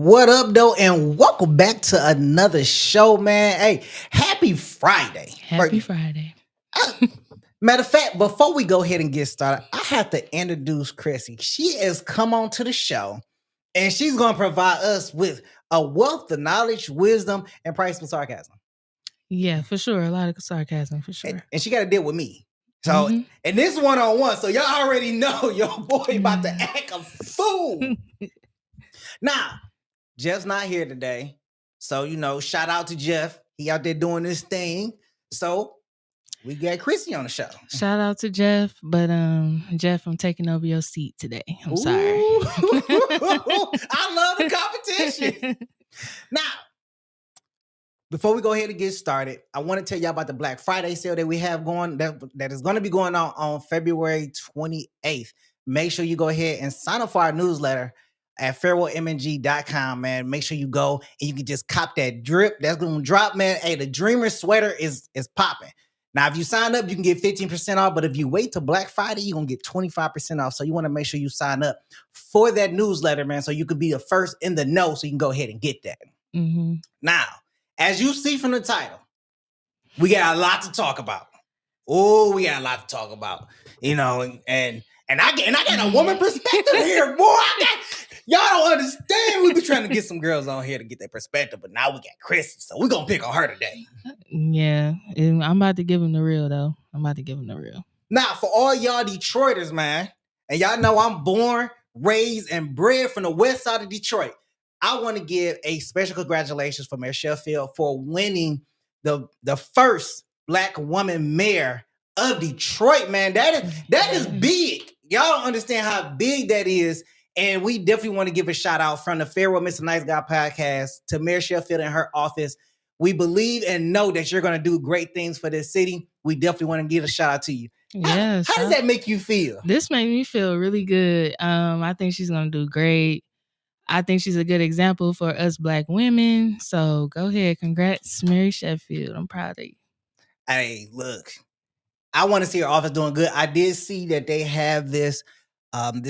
What up, though? And welcome back to another show, man. Hey, happy Friday. Happy Friday. Matter of fact, before we go ahead and get started, I have to introduce Chrissy. She has come on to the show and she's going to provide us with a wealth of knowledge, wisdom, and probably some sarcasm. Yeah, for sure. A lot of sarcasm, for sure. And she got to deal with me. So, and this one-on-one, so y'all already know your boy about to act a fool. Now, Jeff's not here today. So, shout out to Jeff. He out there doing this thing. So we got Chrissy on the show. Shout out to Jeff. But Jeff, I'm taking over your seat today. I'm sorry. I love the competition. Now, before we go ahead and get started, I want to tell y'all about the Black Friday sale that we have going that is going to be going on February 28th. Make sure you go ahead and sign up for our newsletter at farewellmng.com, man. Make sure you go and you can just cop that drip. That's going to drop, man. Hey, the Dreamer sweater is popping. Now, if you sign up, you can get 15% off. But if you wait till Black Friday, you're going to get 25% off. So you want to make sure you sign up for that newsletter, man, so you could be the first in the know so you can go ahead and get that. Mm-hmm. Now, as you see from the title, we got a lot to talk about. Oh, we got a lot to talk about. And I got a woman perspective here, boy. Y'all don't understand. We be trying to get some girls on here to get their perspective, but now we got Chrissy, so we're going to pick on her today. Yeah, I'm about to give him the real, though. Now, for all y'all Detroiters, man, and y'all know I'm born, raised, and bred from the west side of Detroit, I want to give a special congratulations for Mayor Sheffield for winning the first Black woman mayor of Detroit, man. That is big. Y'all don't understand how big that is. And we definitely want to give a shout out from the Farewell Mr. Nice Guy podcast to Mayor Sheffield and her office. We believe and know that you're going to do great things for this city. We definitely want to give a shout out to you. Yes. How does that make you feel? This made me feel really good. I think she's going to do great. I think she's a good example for us Black women. So go ahead. Congrats, Mary Sheffield. I'm proud of you. Hey, look, I want to see her office doing good. I did see that they have this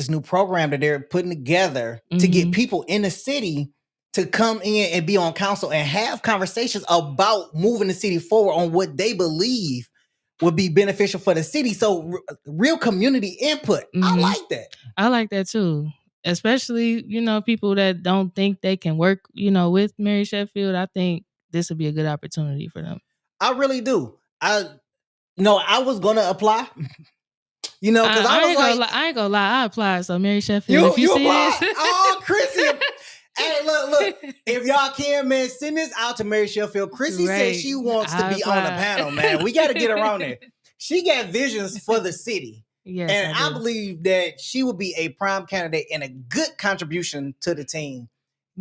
new program that they're putting together to get people in the city to come in and be on council and have conversations about moving the city forward on what they believe would be beneficial for the city. So real community input. I like that. I like that too. Especially, people that don't think they can work, with Mary Sheffield. I think this would be a good opportunity for them. I really do. I was going to apply. Because I ain't gonna lie. I applied. So Mary Sheffield, you see applied? this, oh, Chrissy. Hey, look. If y'all can, man, send this out to Mary Sheffield. Chrissy said she wants to be on the panel, man. We got to get her on there. She got visions for the city. Yes, and I believe that she will be a prime candidate and a good contribution to the team.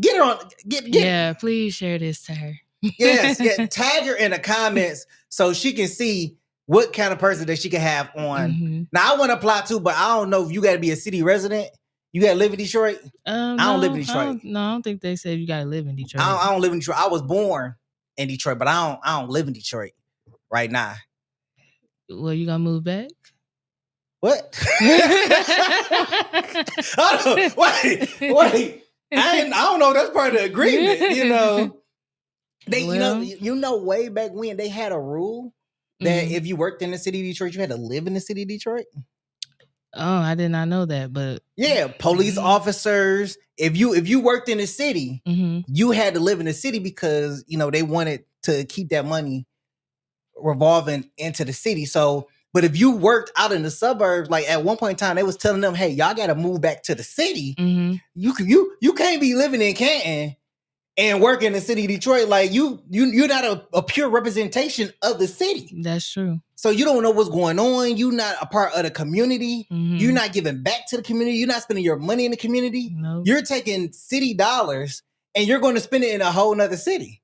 Get her on. Yeah, please share this to her. Yes, tag her in the comments so she can see what kind of person that she can have on. Now, I want to apply too, but I don't know if you got to be a city resident. You got to live in Detroit? I don't live in Detroit. I don't think they said you got to live in Detroit. I don't live in Detroit. I was born in Detroit, but I don't live in Detroit right now. Well, you going to move back? What? Wait. I don't know. That's part of the agreement, way back when they had a rule that if you worked in the city of Detroit, you had to live in the city of Detroit. Oh, I did not know that, but yeah, police officers. If you worked in the city, you had to live in the city because they wanted to keep that money revolving into the city. So, but if you worked out in the suburbs, like at one point in time, they was telling them, "Hey, y'all got to move back to the city. You can't be living in Canton and work in the city of Detroit. Like you're not a pure representation of the city. That's true. So you don't know what's going on. You're not a part of the community. You're not giving back to the community. You're not spending your money in the community. Nope. You're taking city dollars and you're going to spend it in a whole nother city."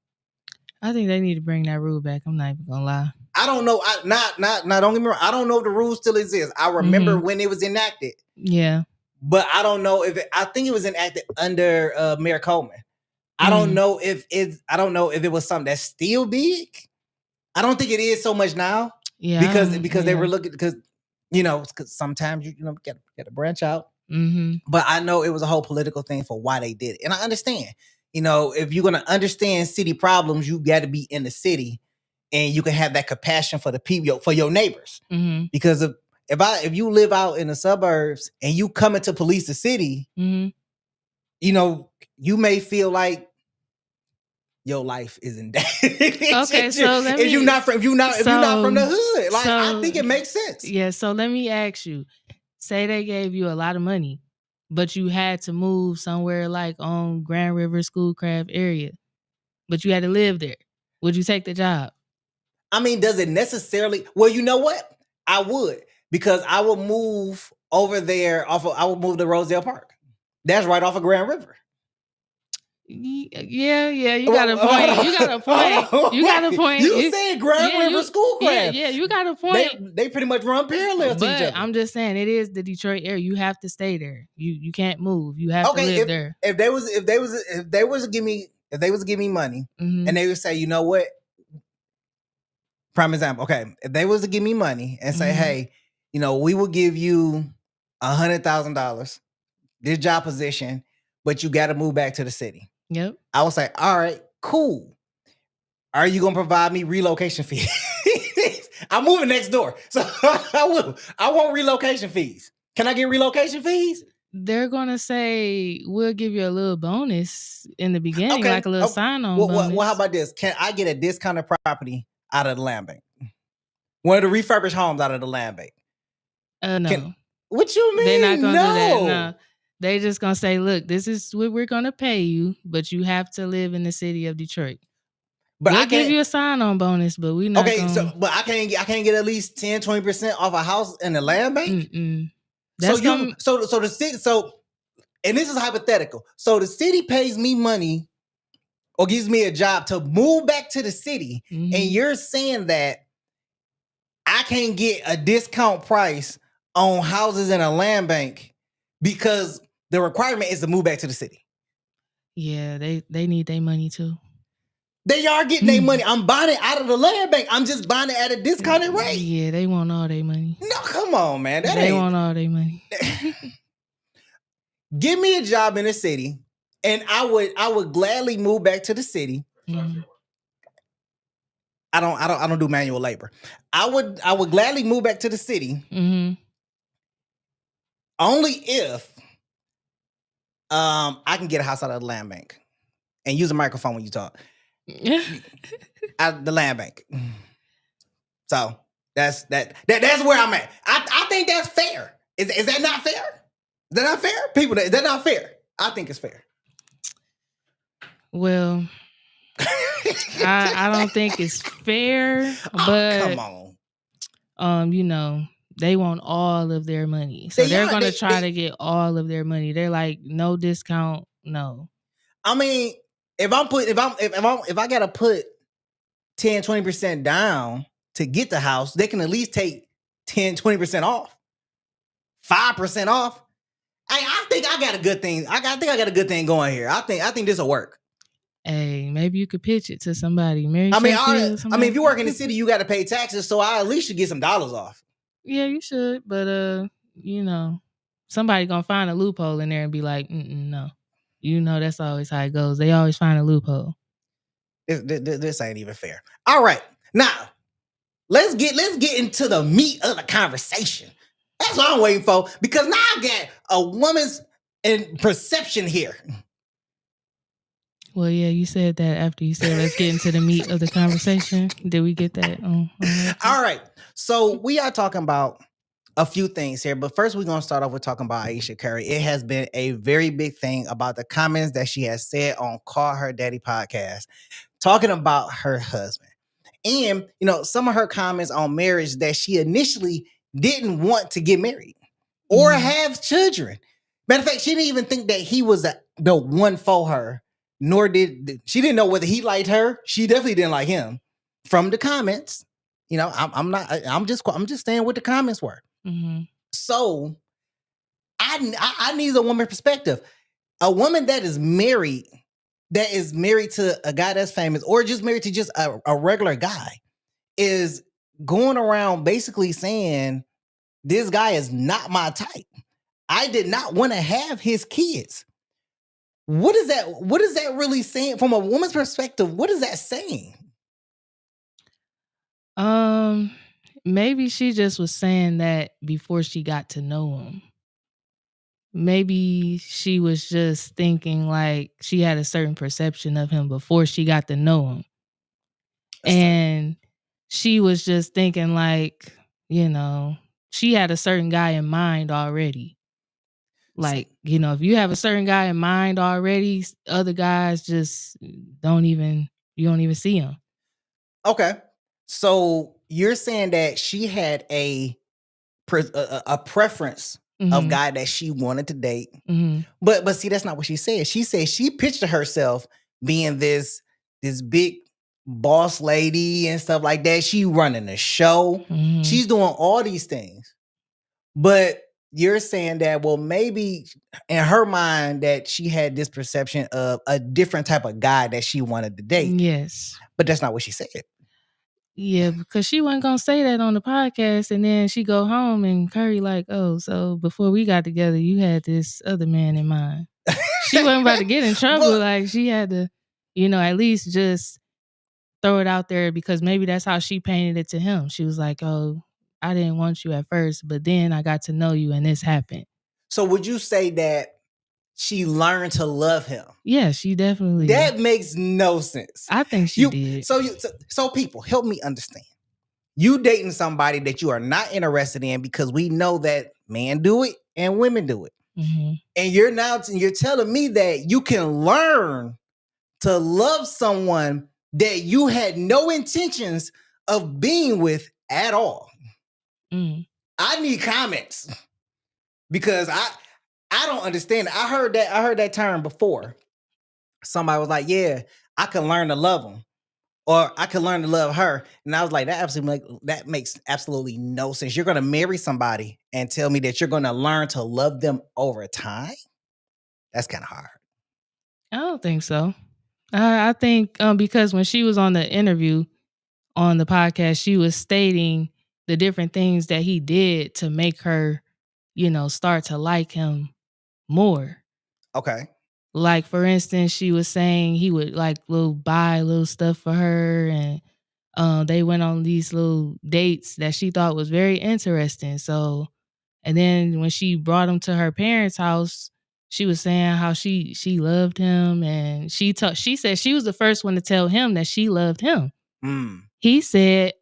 I think they need to bring that rule back. I'm not even gonna lie. I don't know. Don't get me wrong. I don't know if the rule still exists. I remember when it was enacted. Yeah. But I don't know I think it was enacted under Mayor Coleman. I don't know if it was something that's still big. I don't think it is so much now. Yeah. Because they were looking because sometimes you get to branch out. Mm-hmm. But I know it was a whole political thing for why they did it. And I understand. if you're gonna understand city problems, you got to be in the city, and you can have that compassion for the people, for your neighbors. Mm-hmm. Because if you live out in the suburbs and you come into police the city, Mm-hmm. You may feel like your life is in danger. Okay, so if you're not from the hood, like, I think it makes sense. Yeah, so let me ask you. Say they gave you a lot of money, but you had to move somewhere like on Grand River Schoolcraft area, but you had to live there. Would you take the job? I mean, does it necessarily? Well, you know what? I would, because I would move over there I would move to Rosedale Park. That's right off of Grand River. Yeah, you got a point. You got a point. You got a point. You said Grand River Schoolcraft. Yeah, you got a point. They pretty much run parallel to each other. I'm just saying, it is the Detroit area. You have to stay there. You can't move. You have to live there. If they was to give me money, mm-hmm. and they would say, you know what? Prime example. Okay, if they was to give me money and say, mm-hmm. hey, we will give you $100,000, this job position, but you got to move back to the city. Yep. I would say, all right, cool. Are you gonna provide me relocation fees? I'm moving next door, so I will. I want relocation fees. Can I get relocation fees? They're gonna say we'll give you a little bonus in the beginning, like a little sign-on bonus. Well, how about this? Can I get a discounted property out of the land bank? One of the refurbished homes out of the land bank? No. What you mean? They're not gonna do that. No. They just gonna say, look, this is what we're gonna pay you, but you have to live in the city of Detroit. But we'll give you a sign-on bonus, but we not but I can't get at least 10-20% off a house in the land bank. So the city, and this is hypothetical. So the city pays me money or gives me a job to move back to the city, and you're saying that I can't get a discount price on houses in a land bank because the requirement is to move back to the city. Yeah, they need their money too. They are getting their money. I'm buying it out of the land bank. I'm just buying it at a discounted rate. Yeah, they want all their money. No, come on, man. They want all their money. Give me a job in the city, and I would gladly move back to the city. Mm-hmm. I don't do manual labor. I would gladly move back to the city. Mm-hmm. Only if I can get a house out of the land bank and use a microphone when you talk. Out of the land bank. So that's where I'm at. I think that's fair. Is that not fair? Is that not fair? People, is that not fair? I think it's fair. Well, I don't think it's fair, but come on. They want all of their money. So they're going to try to get all of their money. They're like, no discount, no. I mean, if I got to put 10-20% down to get the house, they can at least take 10-20% off. 5% off. I think I got a good thing. I think I got a good thing going here. I think this will work. Hey, maybe you could pitch it to somebody. If you work in the city, you got to pay taxes, so I at least should get some dollars off. Yeah, you should, but somebody gonna find a loophole in there and be like, no. That's always how it goes. They always find a loophole. This ain't even fair. All right, now let's get into the meat of the conversation. That's what I'm waiting for, because now I got a woman's perception here. Well, yeah, you said that after you said, let's get into the meat of the conversation. Did we get that? All right. So we are talking about a few things here, but first we're going to start off with talking about Ayesha Curry. It has been a very big thing about the comments that she has said on Call Her Daddy podcast, talking about her husband. And, some of her comments on marriage, that she initially didn't want to get married or have children. Matter of fact, she didn't even think that he was the one for her. Nor she didn't know whether he liked her. She definitely didn't like him. From the comments, I'm just saying what the comments were. Mm-hmm. So I need a woman perspective. A woman that is married to a guy that's famous, or just married to just a regular guy, is going around basically saying, this guy is not my type. I did not want to have his kids. What is that? What is that really saying from a woman's perspective? What is that saying? Maybe she just was saying that before she got to know him. Maybe she was just thinking like she had a certain perception of him before she got to know him. And she was just thinking like, she had a certain guy in mind already. Like, if you have a certain guy in mind already, other guys just you don't even see them. Okay. So you're saying that she had a preference of guy that she wanted to date. But see, that's not what she said. She said she pictured herself being this big boss lady and stuff like that. She running the show. She's doing all these things. But you're saying that, well, maybe in her mind that she had this perception of a different type of guy that she wanted to date. Yes. But that's not what she said. Yeah, because she wasn't gonna say that on the podcast, and then she go home and Curry like, oh, so before we got together, you had this other man in mind. She wasn't about to get in trouble. Like she had to, at least just throw it out there because maybe that's how she painted it to him. She was like, oh, I didn't want you at first, but then I got to know you and this happened. So would you say that she learned to love him? Yeah, she definitely. That makes no sense. I think she did. So people, help me understand. You dating somebody that you are not interested in because we know that men do it and women do it. And you're telling me that you can learn to love someone that you had no intentions of being with at all. I need comments because I don't understand. I heard that term before. Somebody was like, yeah, I can learn to love them. Or I can learn to love her. And I was like, that makes absolutely no sense. You're going to marry somebody and tell me that you're going to learn to love them over time? That's kind of hard. I don't think so. I think because when she was on the interview on the podcast, she was stating the different things that he did to make her, start to like him more. Okay. Like, for instance, she was saying he would buy little stuff for her, and they went on these little dates that she thought was very interesting. So, and then when she brought him to her parents' house, she was saying how she loved him, and she said she was the first one to tell him that she loved him. He said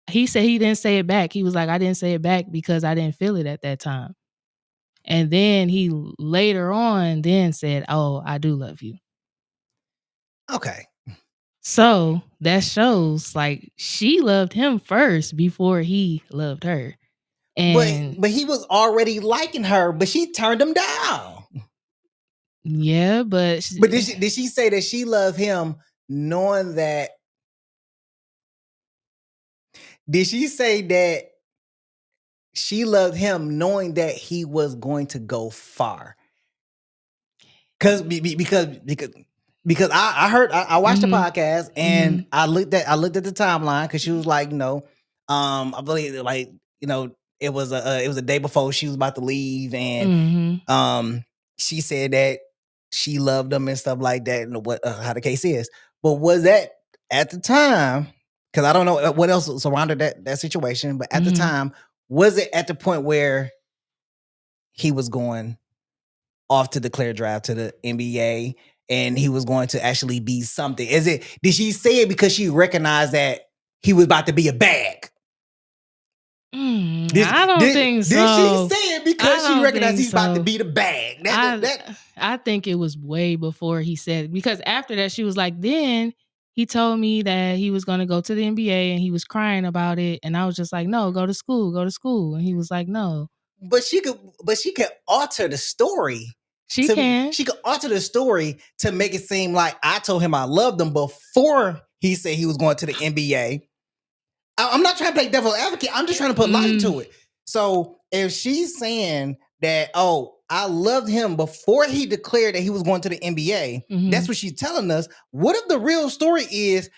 he didn't say it back. He was like, I didn't say it back because I didn't feel it at that time. And then he later on then said, oh, I do love you. Okay. So that shows like she loved him first before he loved her. And but he was already liking her, but she turned him down. Yeah, but did she say that she loved him knowing that? Did she say that she loved him knowing that he was going to go far? Because I heard I watched the podcast and I looked at the timeline because she was like, I believe it was a day before she was about to leave, and she said that she loved him and stuff like that, and what how the case is. But was that at the time? Because I don't know what else surrounded that situation, but at the time, was it at the point where he was going off to declare draft to the NBA and he was going to actually be something? Did she say it because she recognized that he was about to be a bag? I don't think so. Did she say it because she recognized he's about to be the bag? I think it was way before he said it, because after that she was like, then he told me that he was going to go to the NBA and he was crying about it, and I was just like, no, go to school, and he was like, no. But she could alter the story. She can. She could alter the story to make it seem like I told him I loved him before he said he was going to the NBA. I'm not trying to play devil's advocate. I'm just trying to put logic to it. So if she's saying that, oh, I loved him before he declared that he was going to the NBA, that's what she's telling us. What if the real story is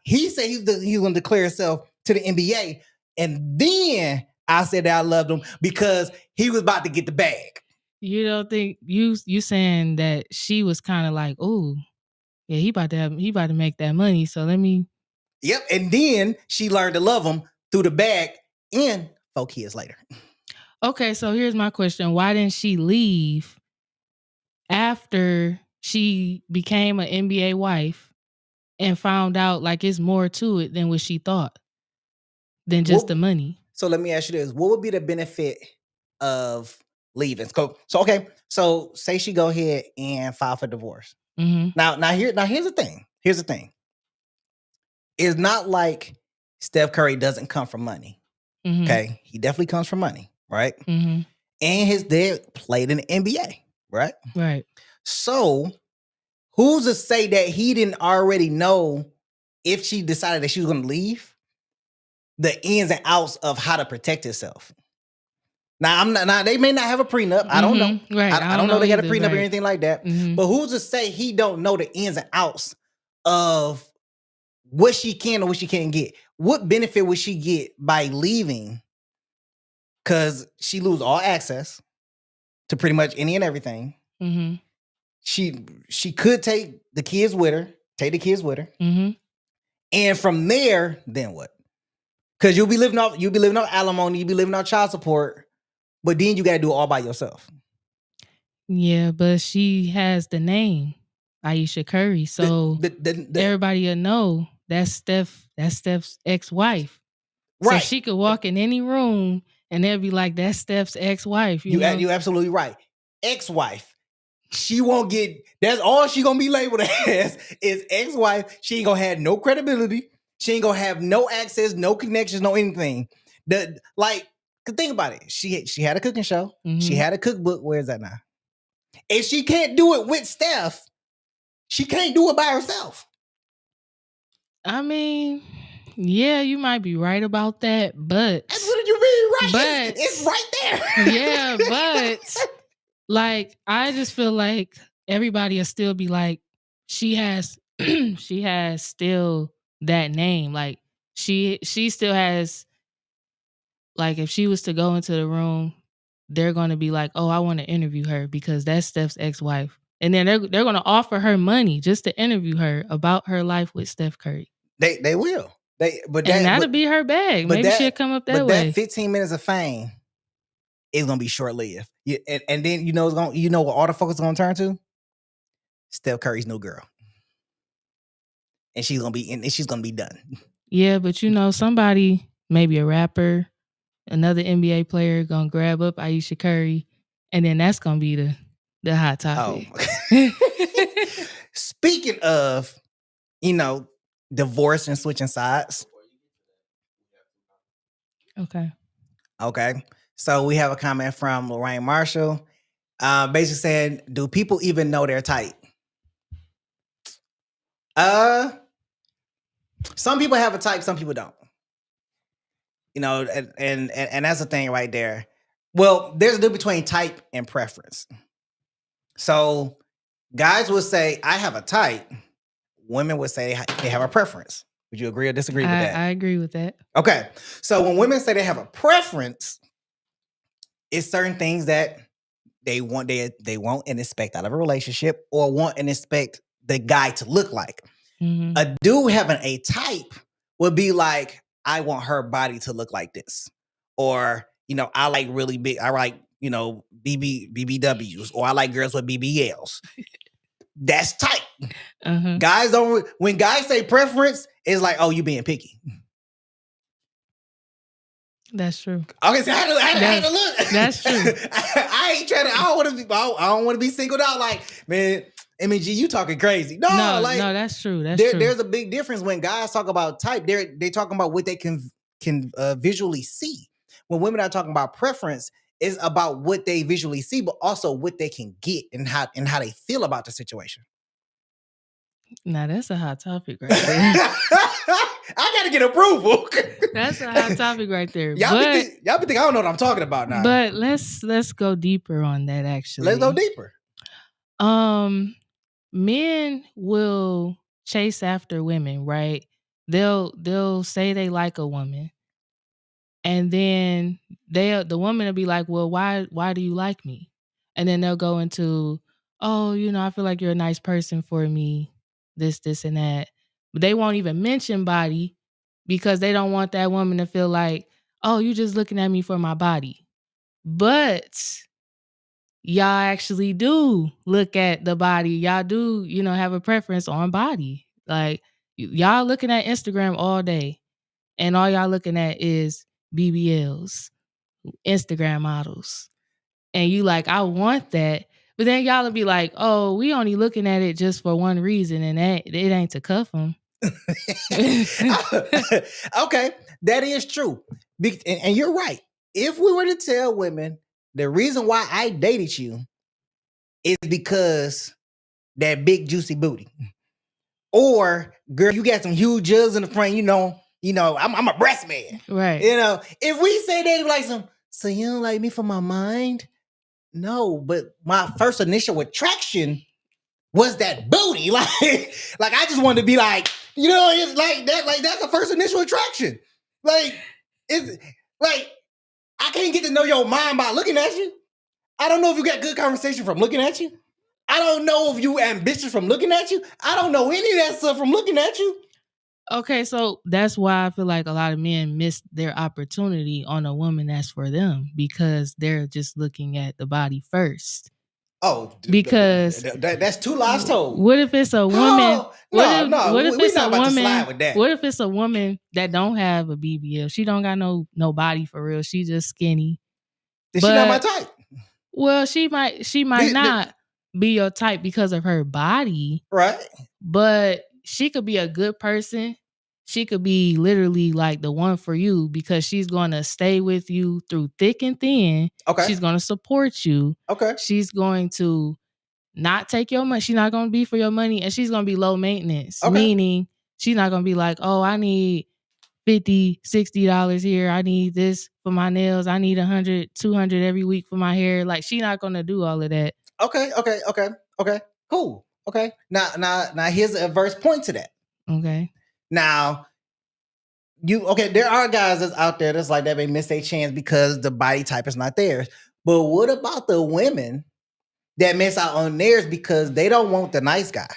he said he's going to declare himself to the NBA, and then I said that I loved him because he was about to get the bag? You don't think you saying that she was kind of like, oh, yeah, he about to make that money, so let me. Yep. And then she learned to love him through the bag and 4 kids later. Okay, so here's my question: why didn't she leave after she became an NBA wife and found out like it's more to it than what she thought than just the money? So let me ask you this: what would be the benefit of leaving? Okay. So say she go ahead and file for divorce. Mm-hmm. Now here's the thing. Here's the thing. It's not like Steph Curry doesn't come from money. Mm-hmm. Okay, he definitely comes from money, right? Mm-hmm. And his dad played in the NBA, right? Right. So who's to say that he didn't already know if she decided that she was going to leave, the ins and outs of how to protect herself? Now I'm not. Now they may not have a prenup. I don't know. Right. I don't know they got a either, prenup right. or anything like that. Mhm. But who's to say he don't know the ins and outs of what she can or what she can't get? What benefit would she get by leaving? Because she lose all access to pretty much any and everything. Mm-hmm. She could take the kids with her. Mm-hmm. And from there, then what? Because you'll be living off alimony, you'll be living off child support, but then you got to do it all by yourself. Yeah, but she has the name Ayesha Curry, so everybody will know that's Steph's ex-wife. Right. So she could walk in any room and they'll be like, that's Steph's ex-wife. You know? You're absolutely right. Ex-wife. She won't get, that's all she gonna be labeled as is ex-wife. She ain't gonna have no credibility. She ain't gonna have no access, no connections, no anything. Think about it. She had a cooking show. Mm-hmm. She had a cookbook. Where is that now? If she can't do it with Steph, she can't do it by herself. I mean, yeah, you might be right about that, but That's what you mean, right? But it's right there. Yeah, but like I just feel like everybody will still be like, she has she has still that name. Like she still has, like, if she was to go into the room, they're gonna be like, oh, I want to interview her because that's Steph's ex-wife. And then they're gonna offer her money just to interview her about her life with Steph Curry. They will. That'll be her bag. Maybe she'll come up that way. That 15 minutes of fame is gonna be short-lived. And then what all the focus is gonna turn to? Steph Curry's new girl. And she's gonna be done. Yeah, but somebody, maybe a rapper, another NBA player, gonna grab up Ayesha Curry, and then that's gonna be the hot topic. Oh. Speaking of, divorce and switching sides. Okay. So we have a comment from Lorraine Marshall, basically saying, "Do people even know they're tight?" Some people have a type, some people don't. And that's the thing right there. Well, there's a difference between type and preference. So guys will say, I have a type. Women would say they have a preference. Would you agree or disagree with that? I agree with that. Okay. So when women say they have a preference, it's certain things that they want and expect out of a relationship, or want and expect the guy to look like. Mm-hmm. A dude having a type would be like, I want her body to look like this. Or, I like really big, I like, BBWs, or I like girls with BBLs. That's tight. Uh-huh. Guys when guys say preference, it's like, oh, you being picky. That's true. Okay, so I had to look. That's true. I ain't trying to, I don't want to be singled out like, man, MEG, you talking crazy. No, that's true. That's true. There's a big difference when guys talk about type. They talking about what they can visually see. When women are talking about preference, it's about what they visually see, but also what they can get and how they feel about the situation. Now that's a hot topic right there. I gotta get approval. That's a hot topic right there. Y'all be think I don't know what I'm talking about now. But let's go deeper on that. Actually, let's go deeper. Men will chase after women, right? They'll say they like a woman, and then the woman will be like, well, why do you like me? And then they'll go into, oh, I feel like you're a nice person for me, this, and that. But they won't even mention body because they don't want that woman to feel like, oh, you just looking at me for my body. But y'all actually do look at the body. Y'all do, have a preference on body. Like y'all looking at Instagram all day and all y'all looking at is BBLs, Instagram models. And you like, I want that. But then y'all will be like, oh, we only looking at it just for one reason, and that it ain't to cuff them. Okay, that is true. And you're right. If we were to tell women the reason why I dated you is because that big juicy booty, or girl, you got some huge jugs in the front, I'm a breast man. Right. If we say that, like so you don't like me for my mind? No, but my first initial attraction was that booty. Like I just wanted to be like, it's like that. Like that's the first initial attraction. Like it's like I can't get to know your mind by looking at you. I don't know if you got good conversation from looking at you. I don't know if you ambitious from looking at you. I don't know any of that stuff from looking at you. Okay, so that's why I feel like a lot of men miss their opportunity on a woman that's for them because they're just looking at the body first. Oh, because that's two lies told. What if it's a woman? Oh, no, what if we're it's not a about woman? to slide with that. What if it's a woman that don't have a BBL? She don't got no body for real. She just skinny. Is she not my type? Well, she might not be your type because of her body, right? But she could be a good person. She could be literally like the one for you because she's going to stay with you through thick and thin. Okay. She's going to support you. Okay. She's going to not take your money. She's not going to be for your money, and she's going to be low maintenance. Okay. Meaning she's not going to be like, oh, I need $50, $60 here. I need this for my nails. I need $100, $200 every week for my hair. Like she's not going to do all of that. Okay. Cool. Okay. Now here's a adverse point to that. Okay. Now, there are guys that's out there that's like that may miss their chance because the body type is not theirs. But what about the women that miss out on theirs because they don't want the nice guy?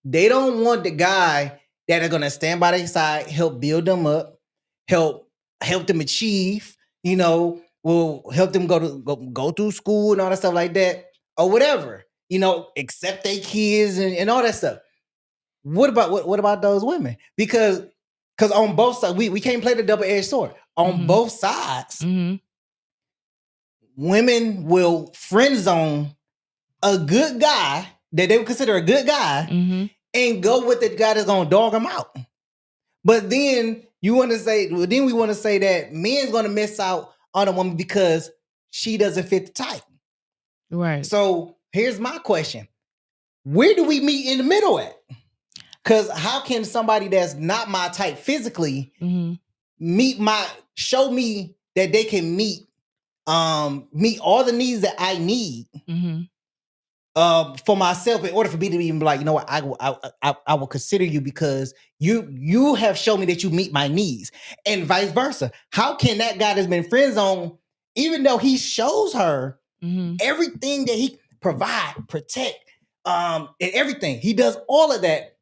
They don't want the guy that are gonna stand by their side, help build them up, help them achieve, will help them go through school and all that stuff like that, or whatever, accept their kids and all that stuff. What about those women? Because on both sides, we can't play the double-edged sword. On both sides, women will friend zone a good guy that they would consider a good guy and go with the guy that's gonna dog them out. But then we want to say that men's gonna miss out on a woman because she doesn't fit the type. Right. So here's my question: where do we meet in the middle at? Because how can somebody that's not my type physically show me that they can meet all the needs that I need for myself in order for me to even be like, what, I will consider you because you have shown me that you meet my needs, and vice versa. How can that guy that's been friend zone, even though he shows her everything that he provide, protect, and everything, he does all of that,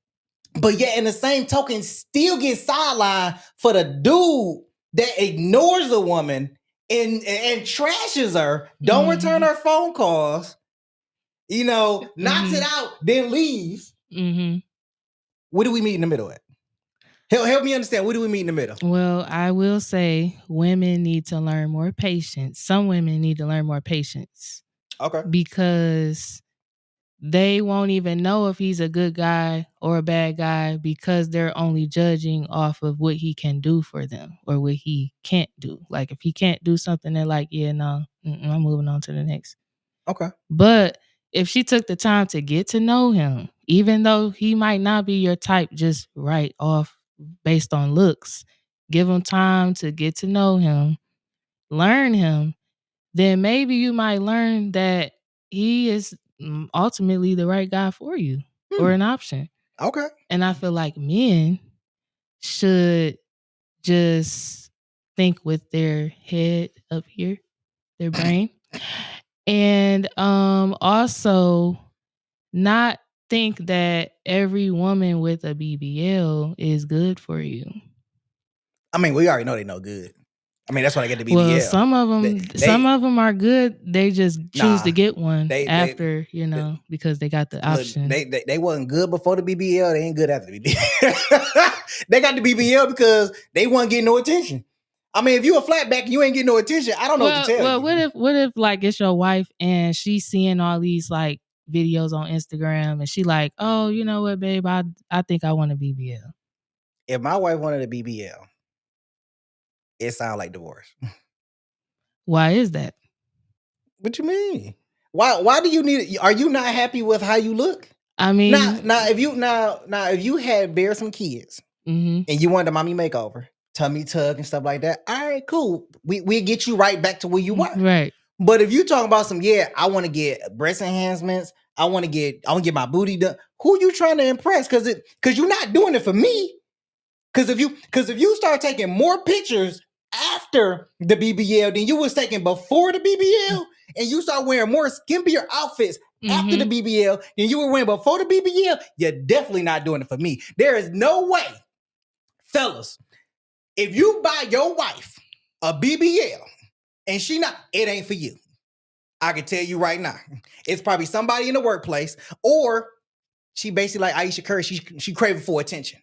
but yet in the same token still gets sidelined for the dude that ignores a woman and trashes her, don't return her phone calls, knocks it out, then leaves. Where do we meet in the middle at? Help me understand. Where do we meet in the middle? Well, I will say women need to learn more patience. Some women need to learn more patience. Okay. Because they won't even know if he's a good guy or a bad guy because they're only judging off of what he can do for them or what he can't do. Like if he can't do something, they're like, yeah, no, I'm moving on to the next. Okay. But if she took the time to get to know him, even though he might not be your type just right off based on looks, give him time to get to know him, learn him, then maybe you might learn that he is ultimately the right guy for you or an option. Okay. And I feel like men should just think with their head up here, their brain, And also not think that every woman with a BBL is good for you. I mean, we already know they no good. I mean, that's why they get the BBL. Well, some of them are good. They just choose to get one after, because they got the option. They wasn't good before the BBL. They ain't good after the BBL. They got the BBL because they wasn't getting no attention. I mean, if you a flatback, you ain't getting no attention. I don't know what to tell you. Well, what if like it's your wife and she's seeing all these like videos on Instagram and she like, oh, you know what, babe, I think I want a BBL. If my wife wanted a BBL, it sounds like divorce. Why is that? What you mean? Why do you need it? Are you not happy with how you look? I mean, now if you had bear some kids and you wanted a mommy makeover, tummy tuck and stuff like that, all right, cool. We get you right back to where you were. Right. But if you talking about I want to get breast enhancements, I want to get my booty done. Who you trying to impress? Because you're not doing it for me. Because if you start taking more pictures after the BBL than you was taking before the BBL, and you start wearing more skimpier outfits after the BBL than you were wearing before the BBL, you're definitely not doing it for me. There is no way, fellas, if you buy your wife a BBL and it ain't for you. I can tell you right now. It's probably somebody in the workplace, or she basically like Ayesha Curry, she craving for attention.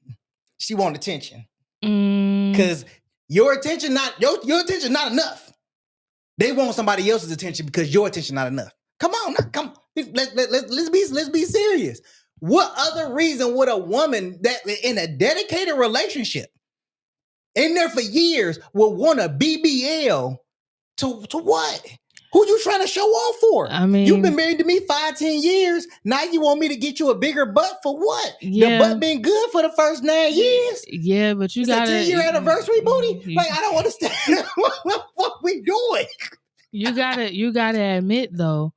She want attention. Because your attention not enough. They want somebody else's attention because your attention not enough. Come on, let's be serious. What other reason would a woman that in a dedicated relationship in there for years would want a BBL to what? Who you trying to show off for? I mean, you've been married to me 5-10 years. Now you want me to get you a bigger butt for what? Yeah. The butt been good for the first 9 years. Yeah, but you got a 10-year anniversary booty. Like I don't understand what we doing. You gotta admit though,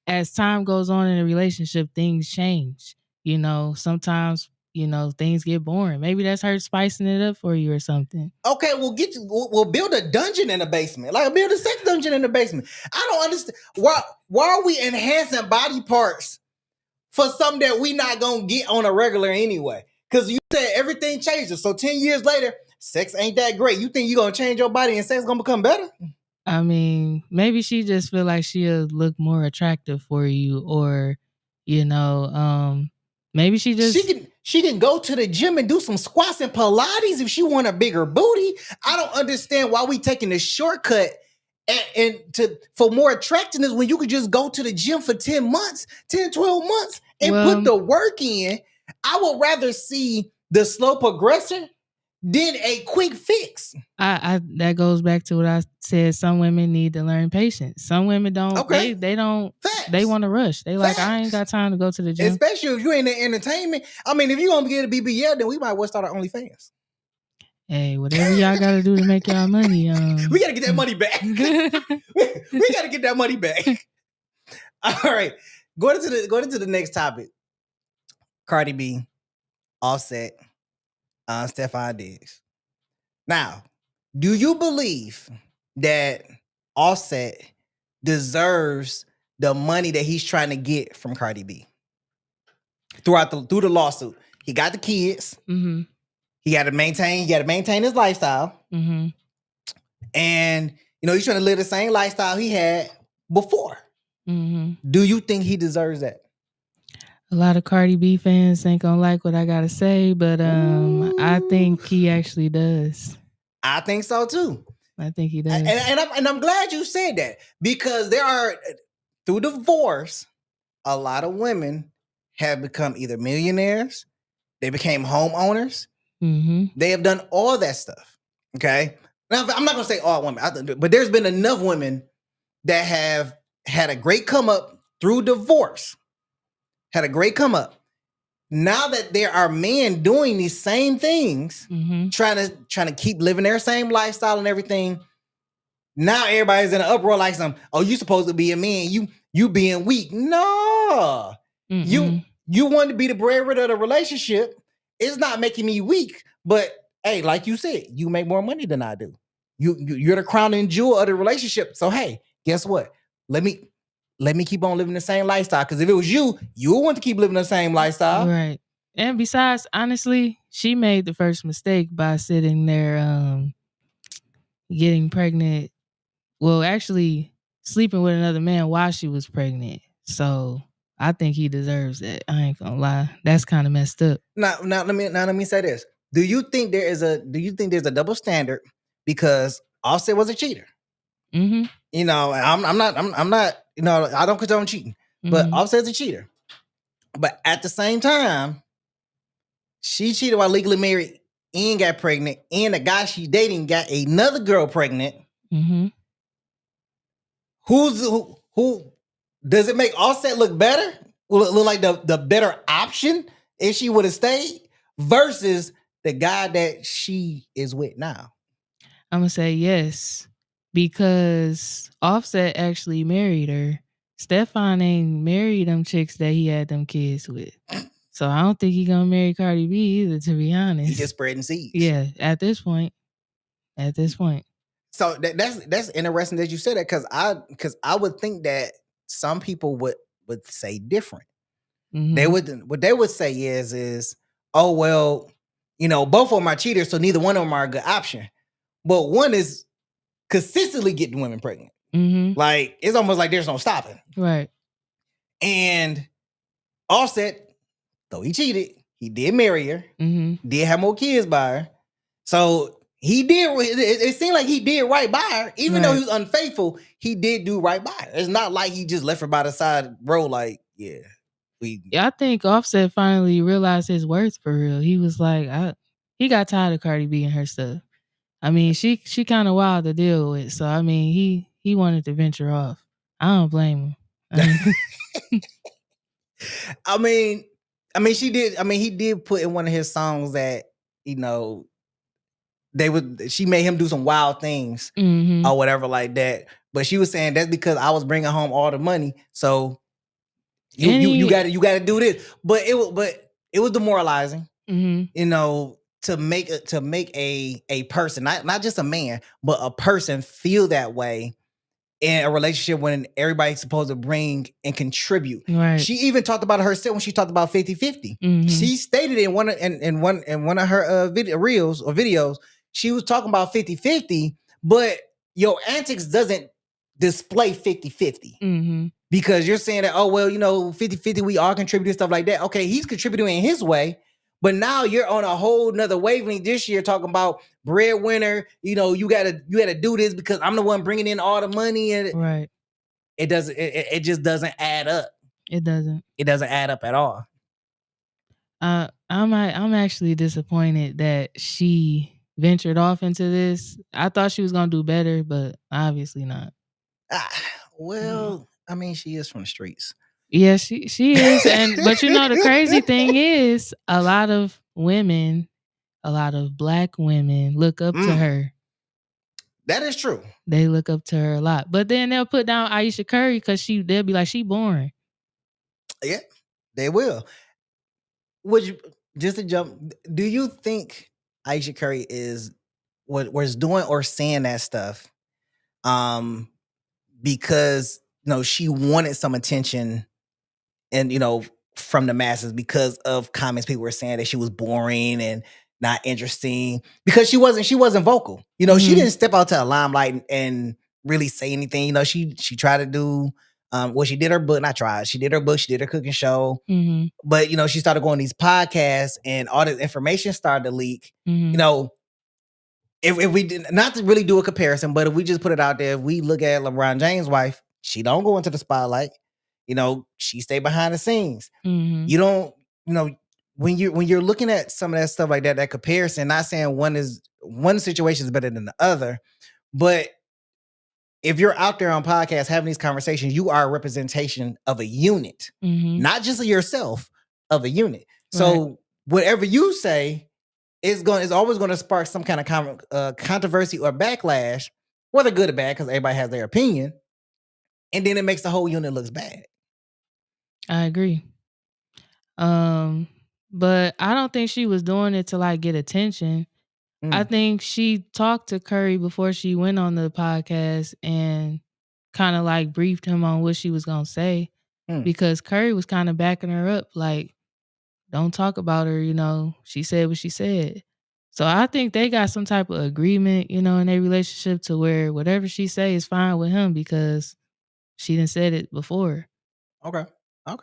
as time goes on in a relationship, things change. Sometimes things get boring. Maybe that's her spicing it up for you or something. Okay, we'll build a dungeon in the basement. Like build a sex dungeon in the basement. I don't understand why are we enhancing body parts for something that we not gonna get on a regular anyway? Because you said everything changes. So 10 years later, sex ain't that great. You think you're gonna change your body and sex gonna become better? I mean, maybe she just feel like she'll look more attractive for you, or maybe she can go to the gym and do some squats and Pilates if she want a bigger booty. I don't understand why we taking the shortcut for more attractiveness when you could just go to the gym for 10 months, 10, 12 months and put the work in. I would rather see the slow progression than a quick fix. That goes back to what I said. Some women need to learn patience. Some women don't. Okay. They don't. Facts. They want to rush. They like, I ain't got time to go to the gym. Especially if you ain't in entertainment. I mean, if you gonna get a BBL, then we might well start our OnlyFans. Hey, whatever y'all gotta do to make y'all money. We gotta get that money back. we gotta get that money back. All right, going into the next topic. Cardi B, Offset, Stephon Diggs. Now, do you believe that Offset deserves the money that he's trying to get from Cardi B through the lawsuit? He got the kids. Mm-hmm. He got to maintain his lifestyle. Mm-hmm. And he's trying to live the same lifestyle he had before. Mm-hmm. Do you think he deserves that? A lot of Cardi B fans ain't gonna like what I gotta say, but I think he actually does. I think so too. I think he does. And I'm glad you said that, because there are, through divorce, a lot of women have become either millionaires, they became homeowners, they have done all that stuff. Okay. Now, I'm not gonna say all women, but there's been enough women that have had a great come up through divorce. Had a great come up. Now that there are men doing these same things, trying to keep living their same lifestyle and everything. Now everybody's in an uproar like you supposed to be a man. You being weak. No. You want to be the breadwinner of the relationship. It's not making me weak. But hey, like you said, you make more money than I do. You're the crown and jewel of the relationship. So hey, guess what? Let me let me keep on living the same lifestyle. Because if it was you, you would want to keep living the same lifestyle. Right. And besides, honestly, she made the first mistake by sitting there getting pregnant. Well, actually sleeping with another man while she was pregnant. So I think he deserves that. I ain't gonna lie. That's kind of messed up. Now let me say this. Do you think there's a double standard because Offset was a cheater? Mm-hmm. You know, I'm not, you know, I don't condone cheating, but Mm-hmm. Offset's a cheater. But at the same time, she cheated while legally married and got pregnant, and the guy she dating got another girl pregnant. Mm-hmm. Who does it make Offset look better? Will it look like the better option if she would have stayed versus the guy that she is with now? I'm gonna say yes because Offset actually married her. Stefan ain't married them chicks that he had them kids with. So I don't think he gonna marry Cardi B either, to be honest. He just spreading seeds. Yeah, at this point. So that's interesting that you said that because I would think that some people would say different. Mm-hmm. What they would say is oh well, you know, both of them are cheaters, so neither one of them are a good option. But one is consistently getting women pregnant. Mm-hmm. Like it's almost like there's no stopping. Right. And Offset, though he cheated, he did marry her, Mm-hmm. did have more kids by her. So he did. It seemed like he did right by her, even though he was unfaithful. He did do right by her. It's not like he just left her by the side road. Like, yeah, I think Offset finally realized his worth for real. He was like, he got tired of Cardi B and her stuff. I mean, she kind of wild to deal with. So I mean, he wanted to venture off. I don't blame him. I mean, she did. I mean, he did put in one of his songs that, you know, she made him do some wild things Mm-hmm. or whatever like that. But she was saying that's because I was bringing home all the money. So you got to do this. But it was demoralizing. Mm-hmm. You know, to make a person, not just a man, but a person feel that way in a relationship when everybody's supposed to bring and contribute. Right. She even talked about herself when she talked about 50-50. Mm-hmm. She stated in one of her videos, she was talking about 50-50, but your antics doesn't display 50-50. Mm-hmm. Because you're saying that, oh, well, you know, 50-50, we all contribute stuff like that. Okay, he's contributing in his way, but now you're on a whole nother wavelength this year talking about breadwinner. You know, you gotta do this because I'm the one bringing in all the money, and right. It doesn't. It just doesn't add up. It doesn't. It doesn't add up at all. I'm actually disappointed that she ventured off into this. I thought she was gonna do better, but obviously not. Well, I mean, she is from the streets. Yeah, she is, but you know the crazy thing is, a lot of Black women look up to her. That is true. They look up to her a lot, but then they'll put down Ayesha Curry because they'll be like, she boring. Yeah, they will. Would you just to jump? Do you think Ayesha Curry is was doing or saying that stuff? Because she wanted some attention, and from the masses because of comments people were saying that she was boring and not interesting because she wasn't vocal. She didn't step out to the limelight and really say anything. She tried to do she did her book, not tried. She did her book, she did her cooking show. Mm-hmm. But she started going these podcasts and all this information started to leak. Mm-hmm. If we did not to really do a comparison, but if we just put it out there, if we look at LeBron James' wife, she don't go into the spotlight. She stay behind the scenes. Mm-hmm. You don't, when you're looking at some of that stuff like that, that comparison, not saying one situation is better than the other, but if you're out there on podcasts having these conversations, you are a representation of a unit, not just of yourself, of a unit. So whatever you say is always going to spark some kind of controversy or backlash, whether good or bad, because everybody has their opinion, and then it makes the whole unit looks bad. I agree. But I don't think she was doing it to get attention. I think she talked to Curry before she went on the podcast, and kind of like briefed him on what she was gonna say, because Curry was kind of backing her up, like, don't talk about her, she said what she said. So I think they got some type of agreement, in their relationship, to where whatever she say is fine with him because she done said it before. Okay. All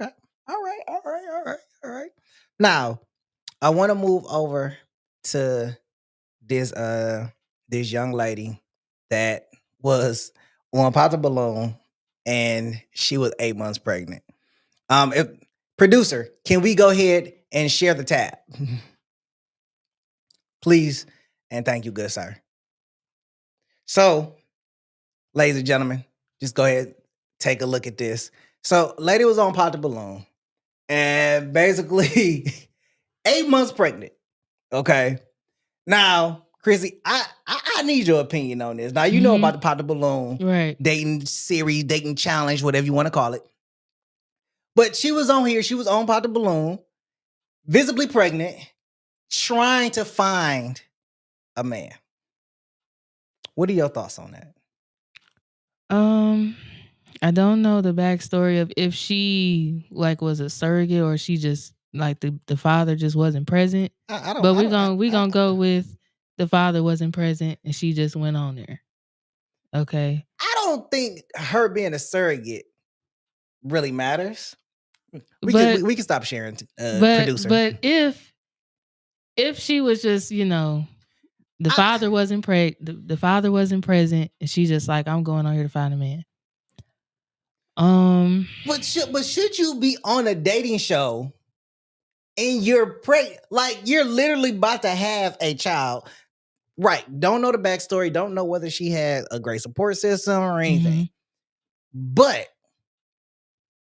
right. Now, I want to move over to this young lady that was on Pop the Balloon and she was 8 months pregnant. If producer, can we go ahead and share the tab? Please and thank you, good sir. So, ladies and gentlemen, just go ahead, take a look at this. So, lady was on Pop the Balloon and basically 8 months pregnant. Okay. Now, Chrissy, I need your opinion on this. Now, you know about the Pop the Balloon Right. dating series, dating challenge, whatever you want to call it. But she was on here, she was on Pop the Balloon, visibly pregnant, trying to find a man. What are your thoughts on that? I don't know the backstory of if she like was a surrogate or she just like the father just wasn't present. But we're gonna go with the father wasn't present and she just went on there. Okay. I don't think her being a surrogate really matters. We can stop sharing, producer. But if she was just, the father wasn't the father wasn't present and she just like, I'm going on here to find a man. But should you be on a dating show and you're pregnant? Like, you're literally about to have a child. Right. Don't know the backstory. Don't know whether she had a great support system or anything. But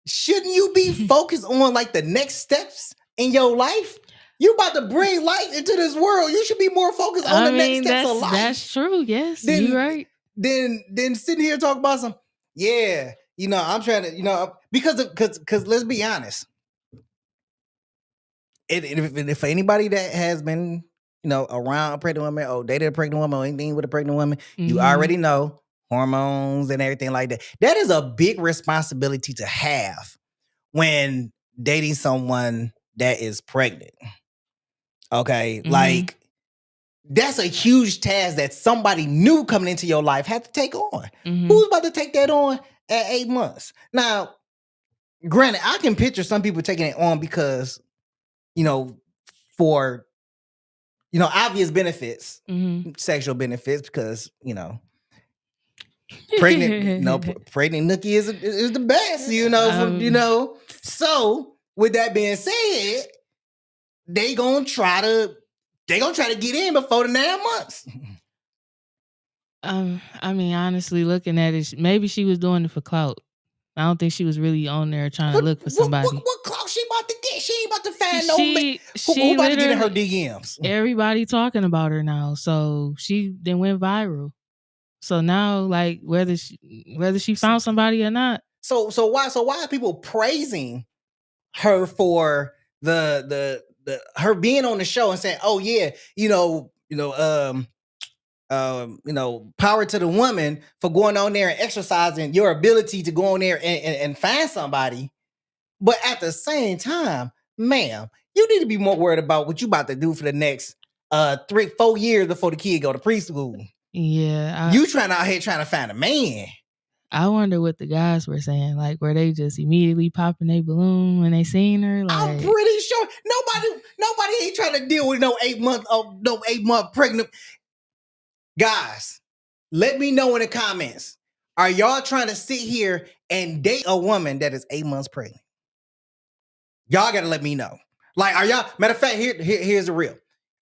shouldn't you be focused on like the next steps in your life? You about to bring life into this world. You should be more focused on the next steps of life. That's true. Yes, you're right. Then sitting here talking about some, yeah, I'm trying to, because let's be honest. If for anybody that has been, around a pregnant woman or dated a pregnant woman or anything with a pregnant woman, you already know hormones and everything like that. That is a big responsibility to have when dating someone that is pregnant. Okay. Like, that's a huge task that somebody new coming into your life had to take on. Who's about to take that on at 8 months? Now, granted, I can picture some people taking it on because, for, obvious benefits, sexual benefits, because, pregnant nookie is the best, So with that being said, they gonna try to get in before the 9 months. I mean, honestly, looking at it, maybe she was doing it for clout. I don't think she was really on there trying to look for somebody. What clout she about to get? She ain't about to find no man. Who about to get in her DMs? Everybody talking about her now, so she then went viral. So now, like, whether she found somebody or not. So why are people praising her for the her being on the show and saying, oh yeah, power to the woman for going on there and exercising your ability to go on there and find somebody. But at the same time, ma'am, you need to be more worried about what you about to do for the next 3-4 years before the kid go to preschool. Yeah. You out here trying to find a man. I wonder what the guys were saying. Like, were they just immediately popping a balloon when they seen her? Like, I'm pretty sure nobody ain't trying to deal with no 8 month pregnant. Guys, let me know in the comments. Are y'all trying to sit here and date a woman that is 8 months pregnant? Y'all gotta let me know. Like, are y'all, matter of fact, here's the real.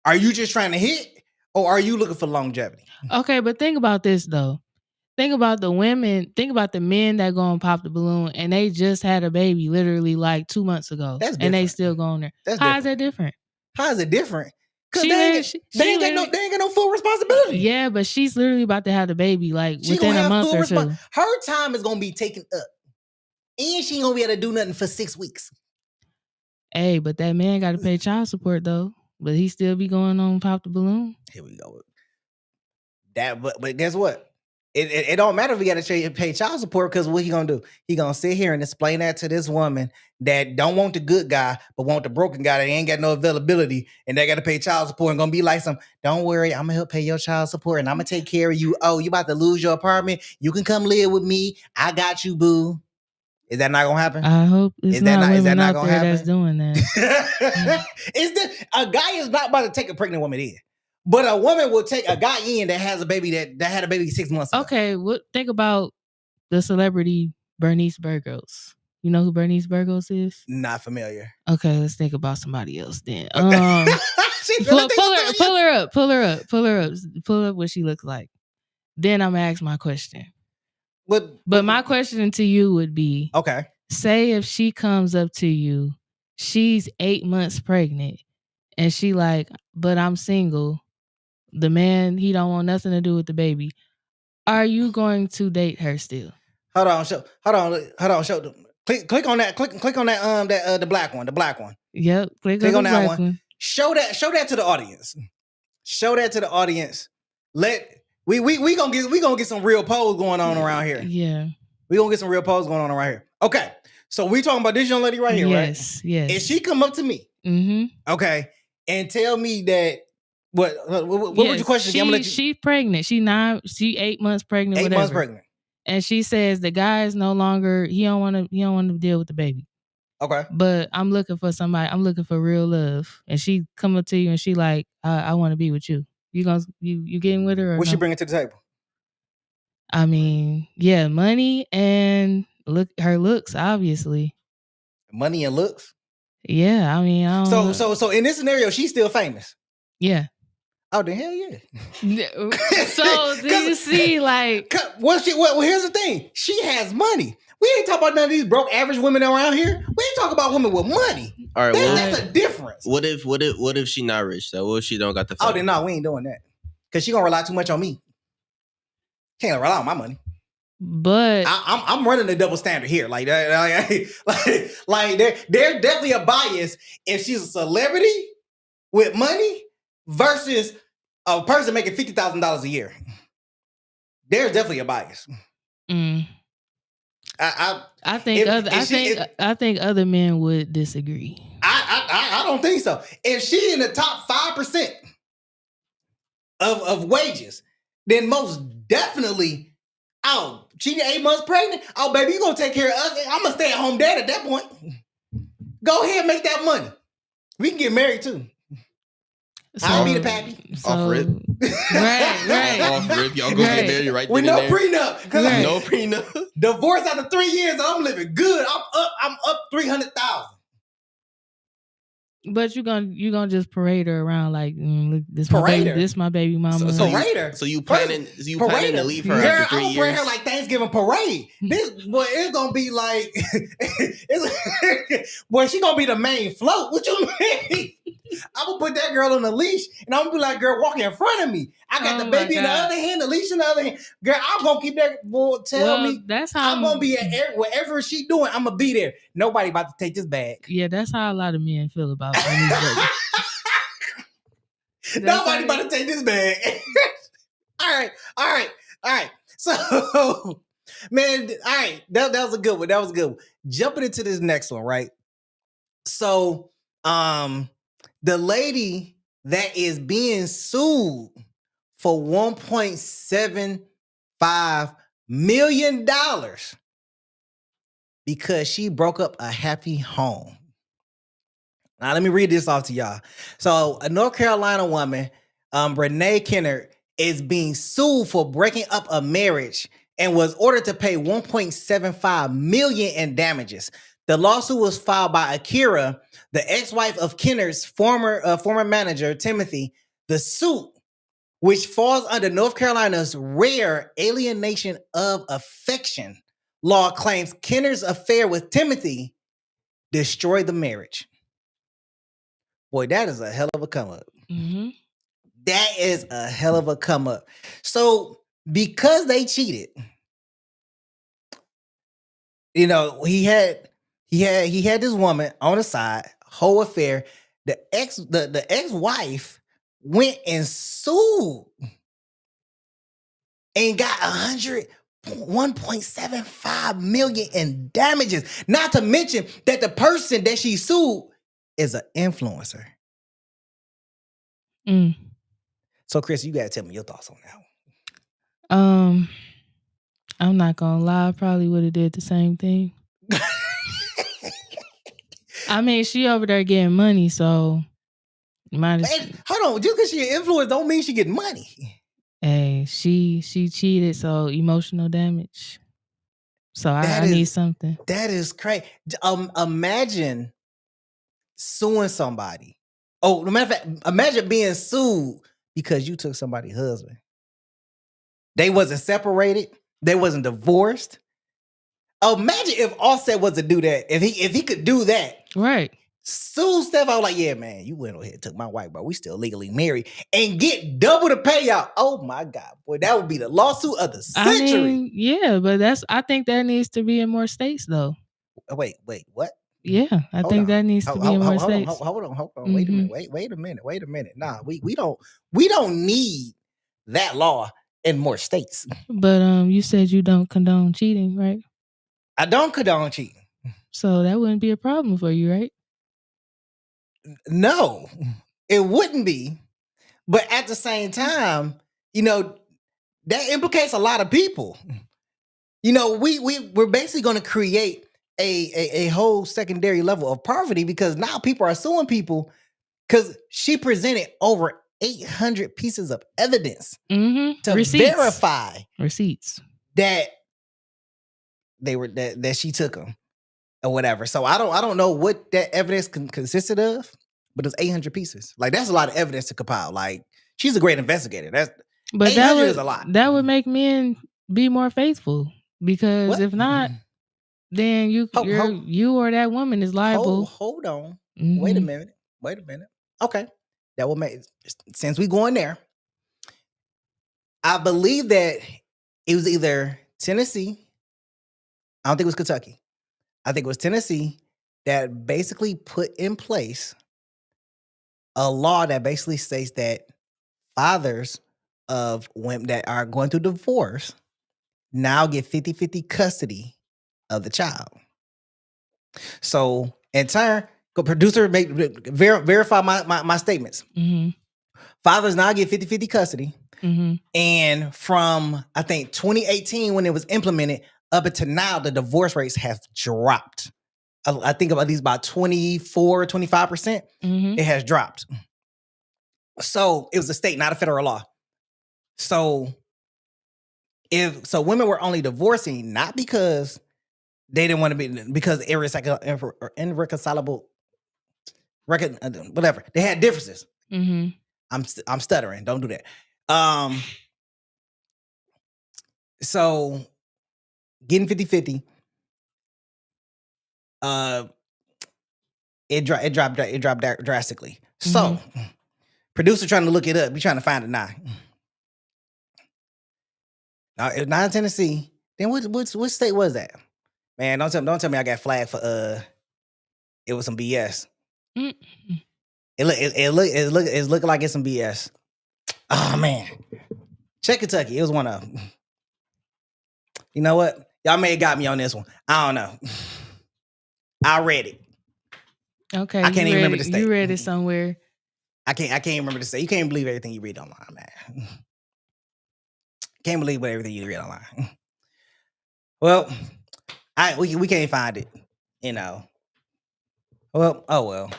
Are you just trying to hit or are you looking for longevity? Okay, but think about this though. Think about the women, think about the men that go and pop the balloon and they just had a baby literally like 2 months ago. That's different. And they still going there. How is that different? How is it different? Because they ain't got no full responsibility. Yeah, but she's literally about to have the baby like within a month or two. Her time is going to be taken up. And she ain't going to be able to do nothing for 6 weeks. Hey, but that man got to pay child support though. But he still be going on pop the balloon. Here we go. But guess what? It don't matter if we got to pay child support, because what he gonna do? He gonna sit here and explain that to this woman that don't want the good guy but want the broken guy that ain't got no availability, and they got to pay child support, and gonna be like don't worry, I'm gonna help pay your child support and I'm gonna take care of you. Oh, you about to lose your apartment? You can come live with me. I got you, boo. Is that not gonna happen? I hope it's not women out there that's doing that. A guy is not about to take a pregnant woman in. But a woman will take a guy in that has a baby that had a baby 6 months ago. Okay, think about the celebrity Bernice Burgos. You know who Bernice Burgos is? Not familiar. Okay, let's think about somebody else then. Okay. Pull up what she looks like. Then I'm gonna ask my question. But my question to you would be, okay, say if she comes up to you, she's 8 months pregnant, and she like, but I'm single. The man, he don't want nothing to do with the baby. Are you going to date her still? Hold on. Show. Click on that. Click on that. The black one. The black one. Yep. Click on that black one. Show that to the audience. Show that to the audience. We gonna get some real polls going on around here. Yeah. We gonna get some real polls going on around here. Okay. So we talking about this young lady right here, right? Yes. If she come up to me, okay, and tell me that. What was your question? She's pregnant. She 8 months pregnant. 8 months pregnant. And she says the guy is no longer. He don't want to deal with the baby. Okay. But I'm looking for somebody. I'm looking for real love. And she come up to you and she like, I want to be with you. You getting with her? Or what she bringing to the table? I mean, yeah, money and her looks, obviously. Money and looks. Yeah, I mean, I don't so in this scenario, she's still famous. Yeah. Oh, the hell yeah. So do you see, like, well, here's the thing. She has money. We ain't talking about none of these broke average women around here. We ain't talking about women with money. All right, that's a difference. What if she not rich though? What if she don't got the? Oh, then no, we ain't doing that. Cause she gonna rely too much on me. Can't rely on my money. But I'm running a double standard here. Like there's definitely a bias if she's a celebrity with money versus a person making $50,000 a year. There's definitely a bias. I think other men would disagree. I don't think so. If she in the top 5% of wages, then most definitely, she 8 months pregnant. Oh, baby, you gonna take care of us? I'm gonna stay at home dad at that point. Go ahead and make that money. We can get married too. I'll be the pappy. Off rip. Right. Off rip. Y'all go get married right with there. With no prenup. No prenup. Divorce after 3 years and I'm living good. I'm up 300,000. But you gonna just parade her around like look, this my baby mama. Parade her. So you planning to leave her after 3 years? I'm parade her like Thanksgiving parade. It's gonna be like boy, she gonna be the main float. What you mean? I'm gonna put that girl on the leash and I'm gonna be like, girl, walk in front of me. I got the baby in the other hand, the leash in the other hand. Girl, I'm gonna keep that boy. Tell me that's how I'm gonna be at whatever she doing. I'm gonna be there. Nobody about to take this bag. Yeah, that's how a lot of men feel about Nobody about to take this bag. All right. So, man, all right. That was a good one. Jumping into this next one, right? So, the lady that is being sued for $1.75 million because she broke up a happy home. Now, let me read this off to y'all. So, a North Carolina woman, Renee Kennard, is being sued for breaking up a marriage and was ordered to pay $1.75 million in damages. The lawsuit was filed by Akira, the ex-wife of Kennard's former manager, Timothy. The suit, which falls under North Carolina's rare alienation of affection law, claims Kennard's affair with Timothy destroyed the marriage. Boy, that is a hell of a come up. Mm-hmm. That is a hell of a come up. So, because they cheated, you know, he had this woman on the side, whole affair. The ex-wife went and sued and got 1.75 million in damages. Not to mention that the person that she sued is an influencer. Mm. So, Chris, you gotta tell me your thoughts on that one. I'm not gonna lie, I probably would have did the same thing. I mean, she over there getting money, so might as hold on, just because she an influencer don't mean she getting money. Hey, she cheated, so emotional damage. So I need something. That is crazy. Imagine suing somebody. Oh, no matter of fact, imagine being sued because you took somebody's husband. They wasn't separated. They wasn't divorced. Imagine if Offset was to do that. If he could do that, right? Sue Steph, I was like, yeah, man, you went ahead and took my wife, bro. We still legally married and get double the payout. Oh my God, boy, that would be the lawsuit of the century. I mean, yeah, but I think that needs to be in more states, though. Wait, what? Yeah, I think that needs to be in more states. Hold on. Mm-hmm. Wait a minute. Nah, we don't need that law in more states. But you said you don't condone cheating, right? I don't condone cheating. So that wouldn't be a problem for you, right? No, it wouldn't be. But at the same time, that implicates a lot of people. We're basically going to create a whole secondary level of poverty because now people are suing people because she presented over 800 pieces of evidence to verify receipts that they were that she took them or whatever. So I don't know what that evidence consisted of, but it's 800 pieces. Like that's a lot of evidence to compile. Like she's a great investigator. But 800 is a lot. That would make men be more faithful because if not, then you or that woman is liable. Hold on. Mm-hmm. Wait a minute. Okay. That will make, since we going there, I believe that it was either Tennessee. I don't think it was Kentucky. I think it was Tennessee that basically put in place a law that basically states that fathers of women that are going through divorce now get 50-50 custody of the child. So in turn, producer verify my statements. Mm-hmm. Fathers now get 50-50 custody. Mm-hmm. And from, I think, 2018 when it was implemented up until now, the divorce rates have dropped. I think at least about 24, 25%. Mm-hmm. It has dropped. So it was a state, not a federal law. So women were only divorcing not because they didn't want to be, because irreconcilable, whatever. They had differences. Mm-hmm. I'm stuttering. Don't do that. So getting 50-50, it dropped drastically. Mm-hmm. So producer trying to look it up. We trying to find it now. Now it's not in Tennessee. Then what state was that? Man, don't tell me I got flagged for it was some BS. Mm-hmm. It's looking like it's some BS. Oh man. Check Kentucky. It was one of them. You know what? Y'all may have got me on this one. I don't know. I read it. Okay. I can't even remember the state. You read it somewhere. I can't remember the state. You can't believe everything you read online, man. Can't believe everything you read online. Well, we can't find it, Well, oh well.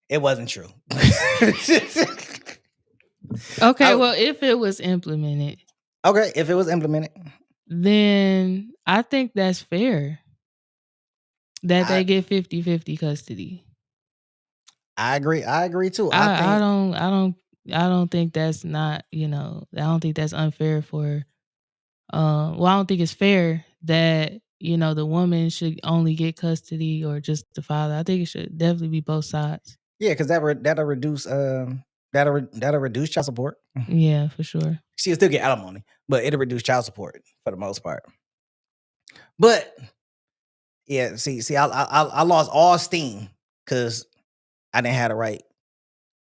It wasn't true. Okay, well, if it was implemented. Okay, if it was implemented. Then I think that's fair. That they get 50-50 custody. I agree too. I don't think that's not, I don't think that's unfair for I don't think it's fair that, the woman should only get custody or just the father. I think it should definitely be both sides. Yeah, because that'll reduce child support. Yeah, for sure. She'll still get alimony, but it'll reduce child support for the most part. But yeah, see, I lost all steam because I didn't have the right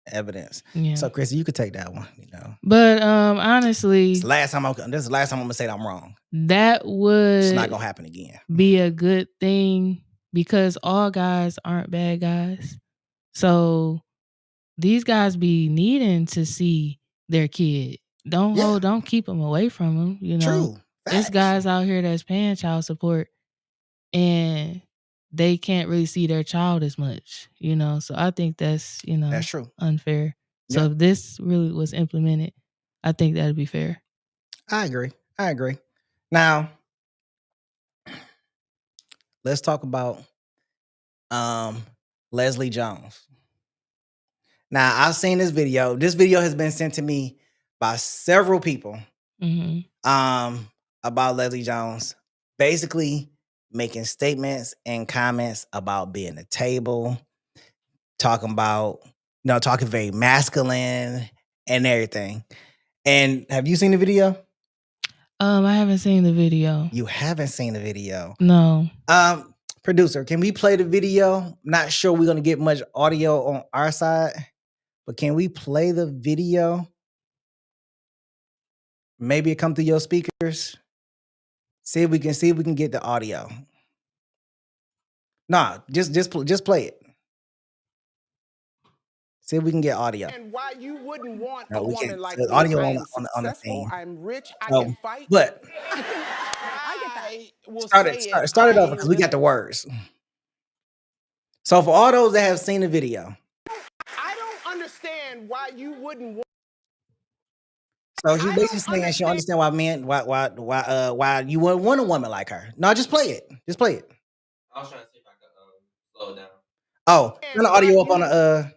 evidence. Yeah. So, Chrissy, you could take that one. You know, But honestly, this is the last time I'm gonna say that I'm wrong. that It's not would gonna happen again. be a good thing because all guys aren't bad guys. So these guys be needing to see their kid. Don't keep them away from them. You know, True. it's Facts. guys out here that's paying child support and they can't really see their child as much. You know, so I think that's That's true. unfair. So Yeah. if this really was implemented, I think that'd be fair. I agree. Now, let's talk about Leslie Jones. Now, I've seen this video. This video has been sent to me by several people about Leslie Jones, basically making statements and comments about being a table, talking about, talking very masculine and everything. And have you seen the video? I haven't seen the video. You haven't seen the video? No. Producer, can we play the video? Not sure we're gonna get much audio on our side, but can we play the video? Maybe it come through your speakers. See if we can get the audio. Nah, just play it. See if we can get audio. And why you wouldn't want No, a we woman can't. like The me? audio I on am the successful, thing. I'm rich, I So, can fight. but I will start say it over because we got the words. So for all those that have seen the video, I don't understand why you wouldn't want. so she's basically saying she don't understand why you wouldn't want a woman like her. No, just play it. Just play it. I was trying to see if I could slow it down. Oh, turn the audio up on the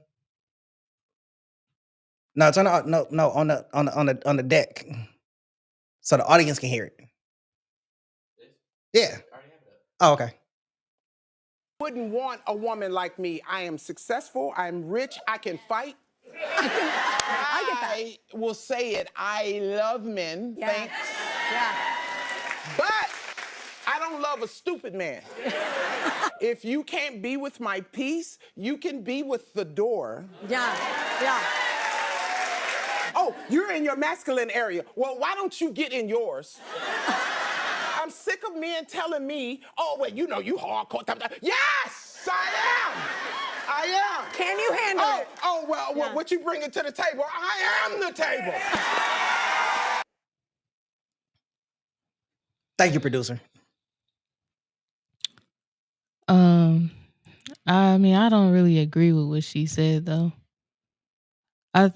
no, turn the no on the deck, so the audience can hear it. Yeah. Oh, okay. Wouldn't want a woman like me. I am successful, I'm rich, I can fight. I get that. I will say it. I love men. Yeah. Thanks. Yeah. But I don't love a stupid man. If you can't be with my peace, you can be with the door. Yeah. Oh, you're in your masculine area. Well, why don't you get in yours? I'm sick of men telling me, oh, wait, you hardcore. Yes, I am. Can you handle it? Oh, well, yeah. What you bringing to the table? I am the table. Thank you, producer. I mean, I don't really agree with what she said though. I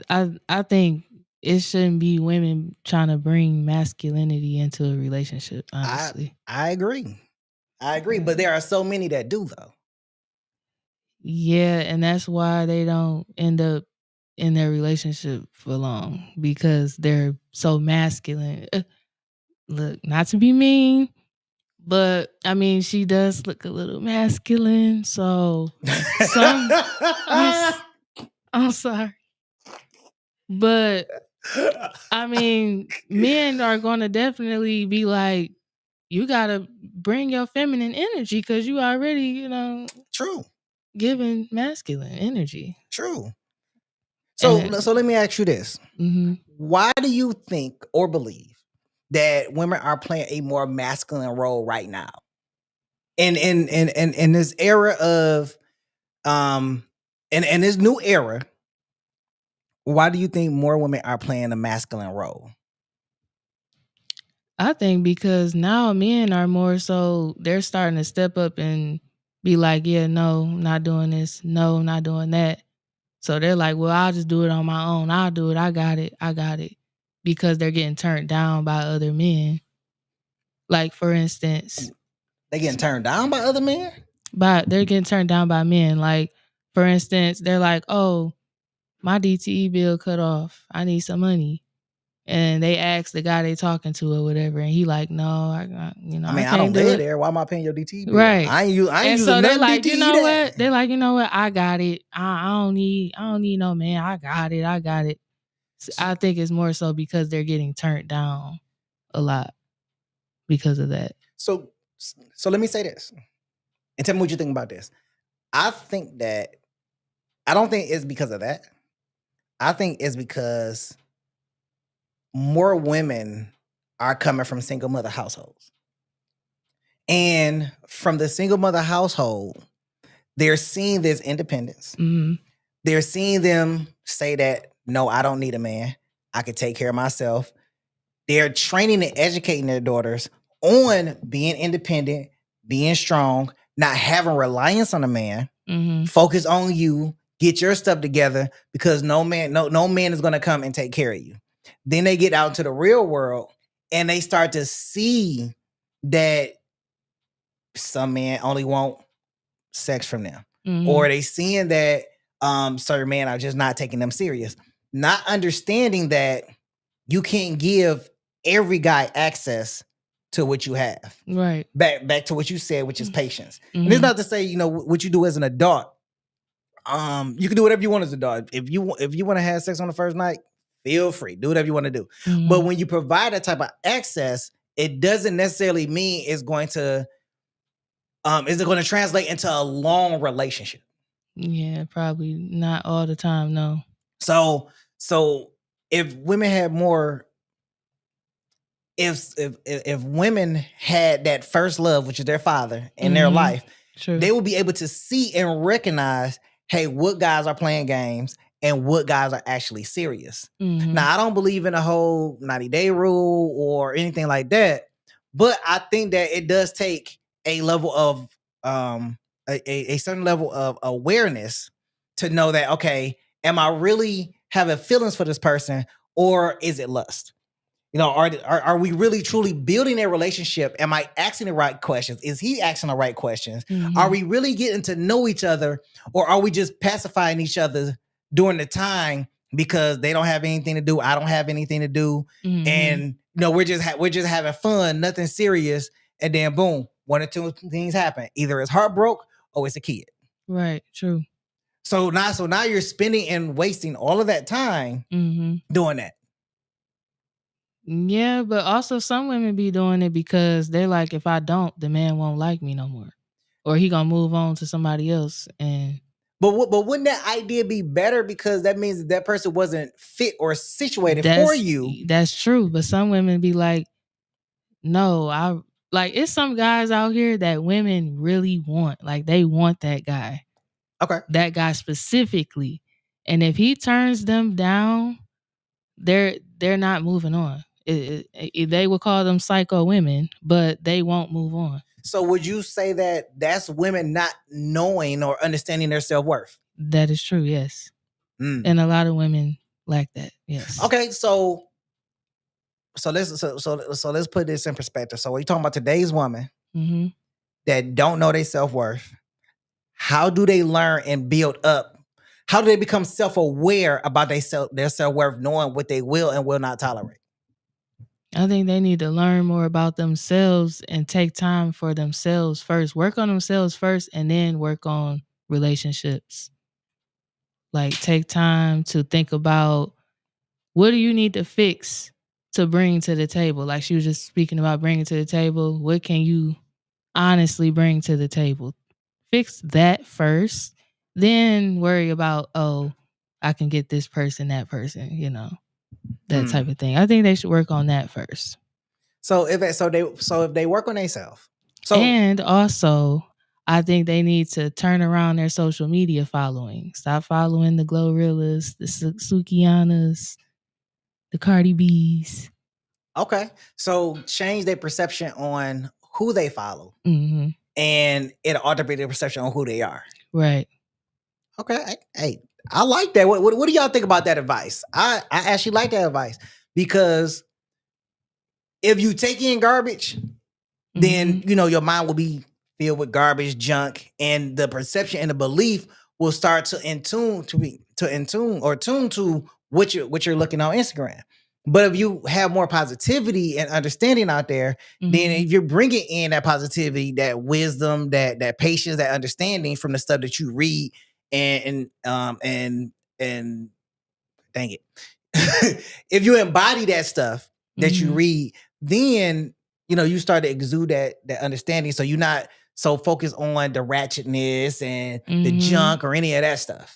think it shouldn't be women trying to bring masculinity into a relationship, honestly. I agree. But there are so many that do though. Yeah, and that's why they don't end up in their relationship for long because they're so masculine. Look, not to be mean, but I mean, she does look a little masculine. So I'm sorry. But I mean, men are going to definitely be like, you got to bring your feminine energy because you already, True. giving masculine energy. True. So let me ask you this. Mm-hmm. Why do you think or believe that women are playing a more masculine role right now? In this era of in this new era, why do you think more women are playing a masculine role? I think because now men are more so they're starting to step up and be like, yeah, no, I'm not doing this. No, I'm not doing that. So they're like, well, I'll just do it on my own. I'll do it. I got it. Because they're getting turned down by other men. Like, for instance. They getting turned down by other men? They're getting turned down by men. Like, for instance, they're like, oh, my DTE bill cut off. I need some money. And they ask the guy they talking to or whatever, and he like, no, I don't live there. Why am I paying your DTE bill? Right. I ain't and so they're like, DTE you know that. what? They're like, you know what? I got it. I don't need no man. I got it. I think it's more so because they're getting turned down a lot because of that. So let me say this, and tell me what you think about this. I don't think it's because of that. I think it's because more women are coming from single mother households. And from the single mother household, they're seeing this independence. Mm-hmm. They're seeing them say that, no, I don't need a man. I can take care of myself. They're training and educating their daughters on being independent, being strong, not having reliance on a man. Mm-hmm. Focus on you, get your stuff together, because no man is going to come and take care of you. Then they get out into the real world and they start to see that some men only want sex from them. Mm-hmm. Or they seeing that certain men are just not taking them serious. Not understanding that you can't give every guy access to what you have. Right. Back to what you said, which is patience. Mm-hmm. And it's not to say, you know, what you do as an adult. You can do whatever you want as an adult. If you want to have sex on the first night, feel free. Do whatever you want to do. Mm-hmm. But when you provide that type of access, it doesn't necessarily mean it's going to translate into a long relationship. Yeah, probably not all the time, no. So if women had more, if women had that first love, which is their father in their life, True. they will be able to see and recognize, hey, what guys are playing games and what guys are actually serious. Mm-hmm. Now, I don't believe in a whole 90-day rule or anything like that, but I think that it does take a level of a certain level of awareness to know that, okay, am I really having feelings for this person, or is it lust? You know, are we really truly building a relationship? Am I asking the right questions? Is he asking the right questions? Mm-hmm. Are we really getting to know each other, or are we just pacifying each other during the time because they don't have anything to do, I don't have anything to do, Mm-hmm. and you know, we're just having fun, nothing serious, and then boom, one or two things happen. Either it's heartbroken or it's a kid. Right. True. So now you're spending and wasting all of that time doing that. Yeah, but also some women be doing it because they're like, if I don't, the man won't like me no more, or he gonna move on to somebody else. And but wouldn't that idea be better, because that means that person wasn't fit or situated for you? That's true. But some women be like, no, it's some guys out here that women really want. Like, they want that guy. Okay. That guy specifically. And if he turns them down, they're not moving on. They would call them psycho women, but they won't move on. So would you say that that's women not knowing or understanding their self-worth? That is true, yes. And a lot of women lack that, yes. Okay, so let's put this in perspective. So we're talking about today's woman that don't know their self-worth. How do they learn and build up? How do they become self-aware about their self-worth, knowing what they will and will not tolerate? I think they need to learn more about themselves and take time for themselves first. Work on themselves first and then work on relationships. Like, take time to think about, what do you need to fix to bring to the table? Like she was just speaking about bringing to the table. What can you honestly bring to the table? Fix that first. Then worry about, oh, I can get this person, that person, you know. That type of thing. I think they should work on that first. So if they work on themselves. And also, I think they need to turn around their social media following. Stop following the Glorilla's, the Sukianas, the Cardi B's. Okay. So change their perception on who they follow. And it'll alter their perception on who they are. Right. Okay. Hey, I like that. What do y'all think about that advice? I actually like that advice, because if you take in garbage, then you know your mind will be filled with garbage, junk, and the perception and the belief will start to tune to what you're looking on Instagram. But if you have more positivity and understanding out there, then if you're bringing in that positivity, that wisdom, that patience, that understanding from the stuff that you read, and dang it, if you embody that stuff that you read, then you know you start to exude that understanding. So you're not so focused on the ratchetness and the junk or any of that stuff.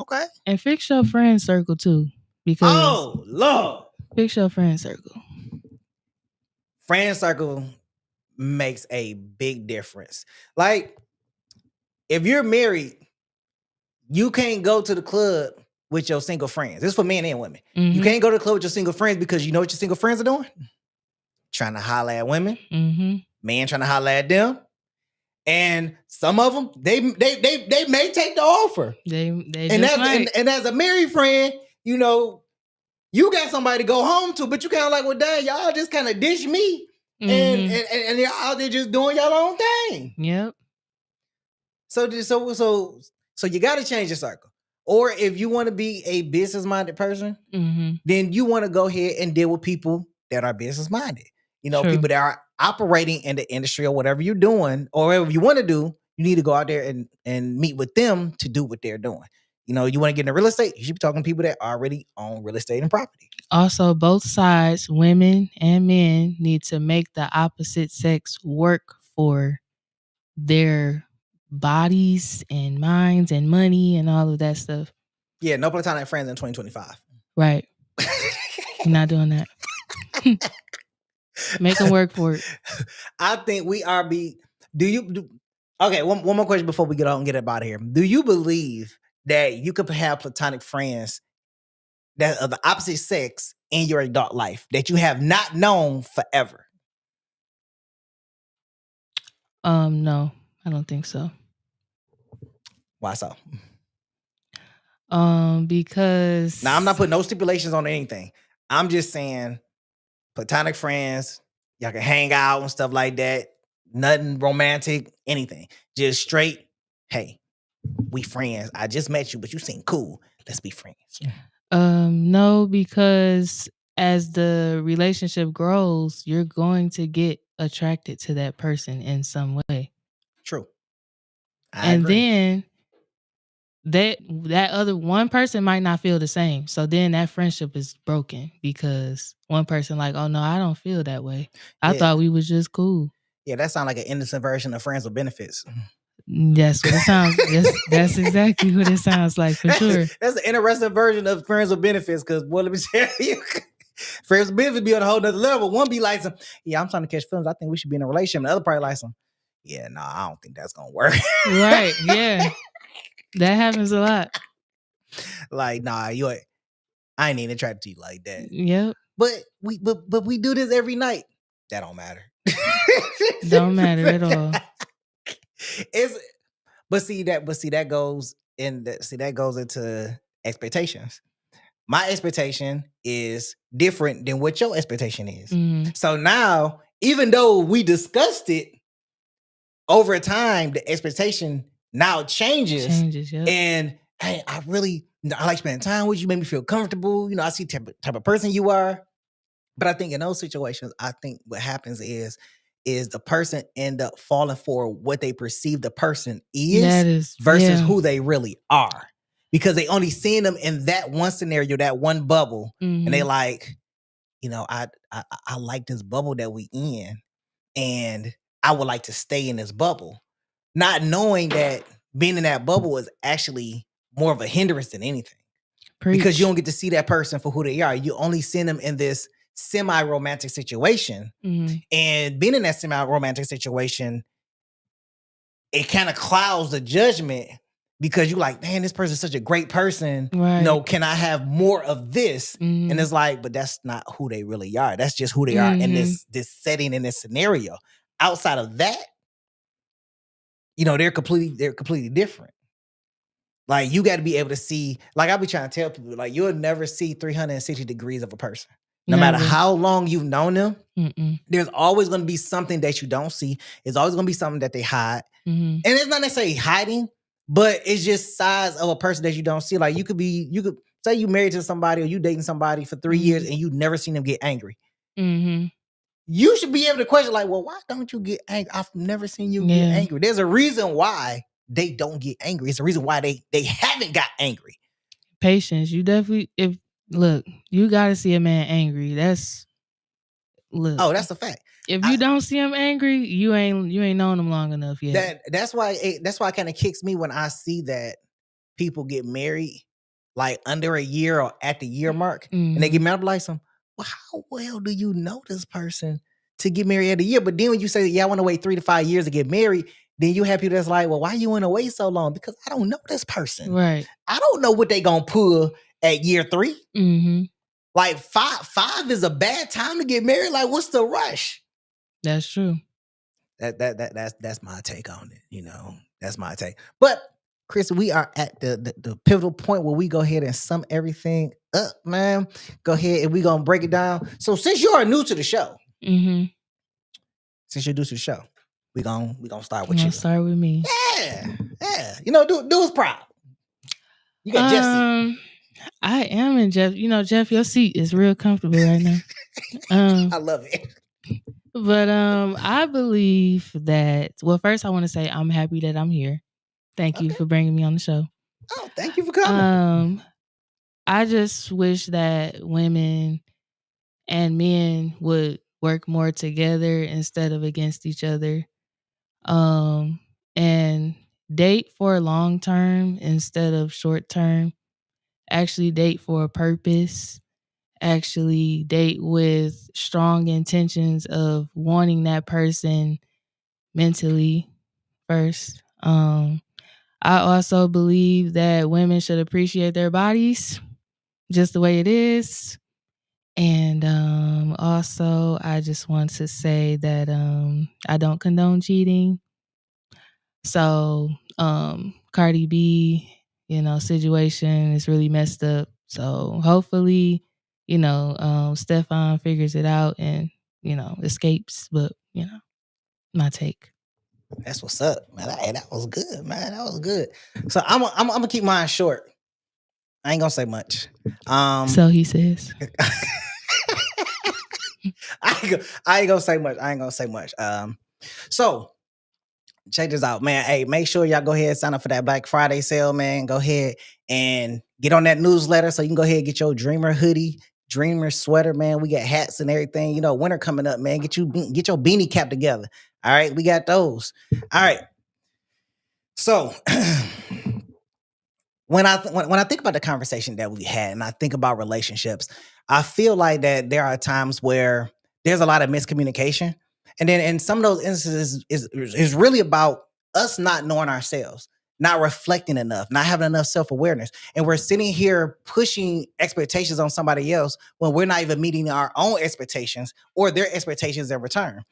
Okay. And fix your friend circle too. Because Oh, Lord. fix your friend circle. Friend circle makes a big difference. Like, if you're married, you can't go to the club with your single friends. This is for men and women. You can't go to the club with your single friends because you know what your single friends are doing? Trying to holler at women. Men trying to holler at them. And some of them, they may take the offer. They And just might. And as a married friend, you know, you got somebody to go home to, but you kind of like, well, dang, y'all just kind of dish me. And y'all out there just doing y'all own thing. Yep. So you got to change your circle. Or if you want to be a business-minded person, then you want to go ahead and deal with people that are business-minded. You know, people that are operating in the industry or whatever you're doing, or whatever you want to do, you need to go out there and meet with them to do what they're doing. You know, you want to get into real estate, you should be talking to people that already own real estate and property. Also, both sides, women and men, need to make the opposite sex work for their bodies and minds and money and all of that stuff. Yeah, no platonic friends in 2025. Right. You're not doing that. Make them work for it. I think we are okay, one more question before we get on and get up out of here. Do you believe that you could have platonic friends that are the opposite sex in your adult life that you have not known forever? No, I don't think so. Why so? Because now I'm not putting no stipulations on anything. I'm just saying platonic friends, y'all can hang out and stuff like that. Nothing romantic, anything. Just straight, hey, we friends. I just met you, but you seem cool. Let's be friends. No, because as the relationship grows, you're going to get attracted to that person in some way. True. I agree. Then that other one person might not feel the same. So then that friendship is broken because one person like, oh no, I don't feel that way. I thought we was just cool. Yeah, that sounds like an innocent version of friends with benefits. That's what it sounds. That's exactly what it sounds like for sure. That's an interesting version of friends with benefits because, well, let me tell you, friends with benefits be on a whole nother level. One be like, yeah, I'm trying to catch films. I think we should be in a relationship. And the other probably like, yeah, no, I don't think that's gonna work. Right? Yeah, that happens a lot. Like, nah, I ain't even attracted to you like that. Yep. But we do this every night. That don't matter. Don't matter at all. That goes into expectations. My expectation is different than what your expectation is. So now, even though we discussed it over time, the expectation now changes. Yep. And hey, I like spending time with you, make me feel comfortable. You know, I see type of person you are. But I think in those situations, I think what happens is the person end up falling for what they perceive the person is versus who they really are. Because they only seen them in that one scenario, that one bubble. And they like, you know, I like this bubble that we in. And I would like to stay in this bubble. Not knowing that being in that bubble is actually more of a hindrance than anything. Preach. Because you don't get to see that person for who they are. You only see them in this semi-romantic situation. And being in that semi-romantic situation, it kind of clouds the judgment because you're like, man, this person's such a great person. Right. You know, can I have more of this? And it's like, but that's not who they really are. That's just who they are in this setting, in this scenario. Outside of that, you know, they're completely different. Like, you got to be able to see, like I be trying to tell people, like, you'll never see 360 degrees of a person. No matter how long you've known them, there's always going to be something that you don't see. There's always going to be something that they hide. And it's not necessarily hiding, but it's just size of a person that you don't see. Like, you could say you married to somebody or you dating somebody for 3 years and you never seen them get angry. You should be able to question, like, well, why don't you get angry? I've never seen you get angry. There's a reason why they don't get angry. It's a reason why they haven't got angry. Patience. You definitely, look, you got to see a man angry. That's a fact. If you don't see him angry, you ain't known him long enough yet. That's why it kind of kicks me when I see that people get married like under a year or at the year mark, and they get married. I'm like, well, how well do you know this person to get married at a year? But then when you say, yeah, I want to wait 3 to 5 years to get married, then you have people that's like, well, why you want to wait so long? Because I don't know this person. Right. I don't know what they gonna pull at year 3. Mm-hmm. Like five is a bad time to get married. Like, what's the rush? That's true. That's my take on it. You know, that's my take. But Chris, we are at the pivotal point where we go ahead and sum everything up, man. Go ahead and we gonna break it down. So since you are new to the show, Mm-hmm. since you're new to the show, we gonna start with You you. gonna start with me. Yeah. You know, do us proud. You got Jeff's seat. I am in Jeff. You know, Jeff, your seat is real comfortable right now. I love it. But I believe that. Well, first I want to say I'm happy that I'm here. Thank you for bringing me on the show. Oh, thank you for coming. I just wish that women and men would work more together instead of against each other. And date for long term instead of short term. Actually date for a purpose. Actually date with strong intentions of wanting that person mentally first. I also believe that women should appreciate their bodies just the way it is. And also, I just want to say that I don't condone cheating. So, Cardi B, situation is really messed up. So hopefully, Stefan figures it out and, escapes. But, my take. That's what's up, man. That was good, man. That was good. So I'm gonna keep mine short. I ain't gonna say much. So he says. I ain't gonna say much. So check this out, man. Hey, make sure y'all go ahead and sign up for that Black Friday sale, man. Go ahead and get on that newsletter so you can go ahead and get your Dreamer hoodie, Dreamer sweater, man. We got hats and everything. You know, winter coming up, man. Get your beanie cap together. All right, we got those. All right. So when I think about the conversation that we had and I think about relationships, I feel like that there are times where there's a lot of miscommunication. And then in some of those instances is really about us not knowing ourselves, not reflecting enough, not having enough self-awareness. And we're sitting here pushing expectations on somebody else when we're not even meeting our own expectations or their expectations in return.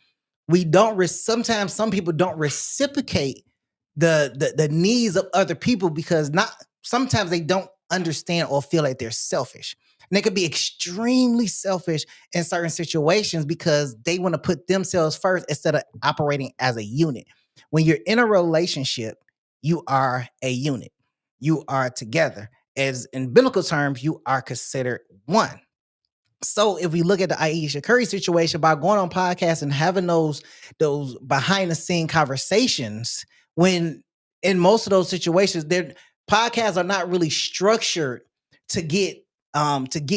We don't sometimes some people don't reciprocate the needs of other people because sometimes they don't understand or feel like they're selfish. And they could be extremely selfish in certain situations because they want to put themselves first instead of operating as a unit. When you're in a relationship, you are a unit. You are together. As in biblical terms, you are considered one. So if we look at the Ayesha Curry situation, by going on podcasts and having those behind the scene conversations, when in most of those situations, their podcasts are not really structured to get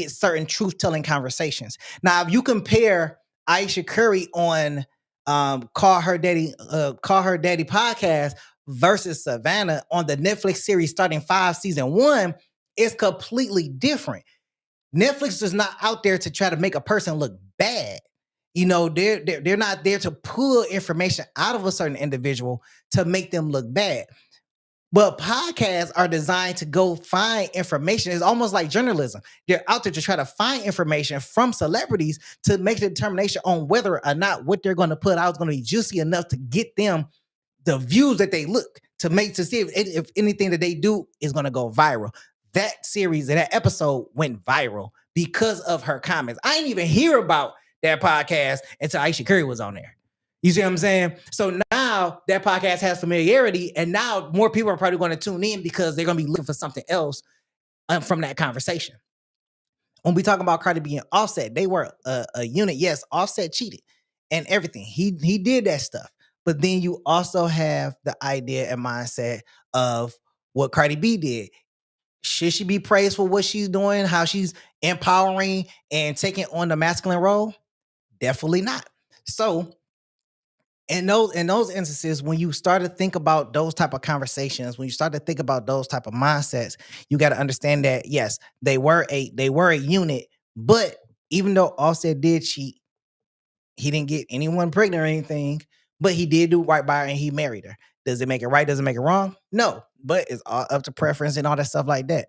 certain truth telling conversations. Now, if you compare Ayesha Curry on Call Her Daddy podcast versus Savannah on the Netflix series Starting 5 season 1, it's completely different. Netflix is not out there to try to make a person look bad. You know, they're not there to pull information out of a certain individual to make them look bad. But podcasts are designed to go find information. It's almost like journalism. They're out there to try to find information from celebrities to make a determination on whether or not what they're going to put out is going to be juicy enough to get them the views that they look to see if anything that they do is going to go viral. That series and that episode went viral because of her comments. I didn't even hear about that podcast until Ayesha Curry was on there. You see what I'm saying? So now that podcast has familiarity, and now more people are probably going to tune in because they're going to be looking for something else from that conversation. When we talk about Cardi B and Offset, they were a unit. Yes, Offset cheated and everything. He did that stuff. But then you also have the idea and mindset of what Cardi B did. Should she be praised for what she's doing, how she's empowering and taking on the masculine role? Definitely not. So in those instances, when you start to think about those type of conversations, when you start to think about those type of mindsets, you got to understand that yes, they were a unit, but even though Offset did cheat, he didn't get anyone pregnant or anything, but he did do right by her and he married her. Does it make it right? Does it make it wrong? No, but it's all up to preference and all that stuff like that.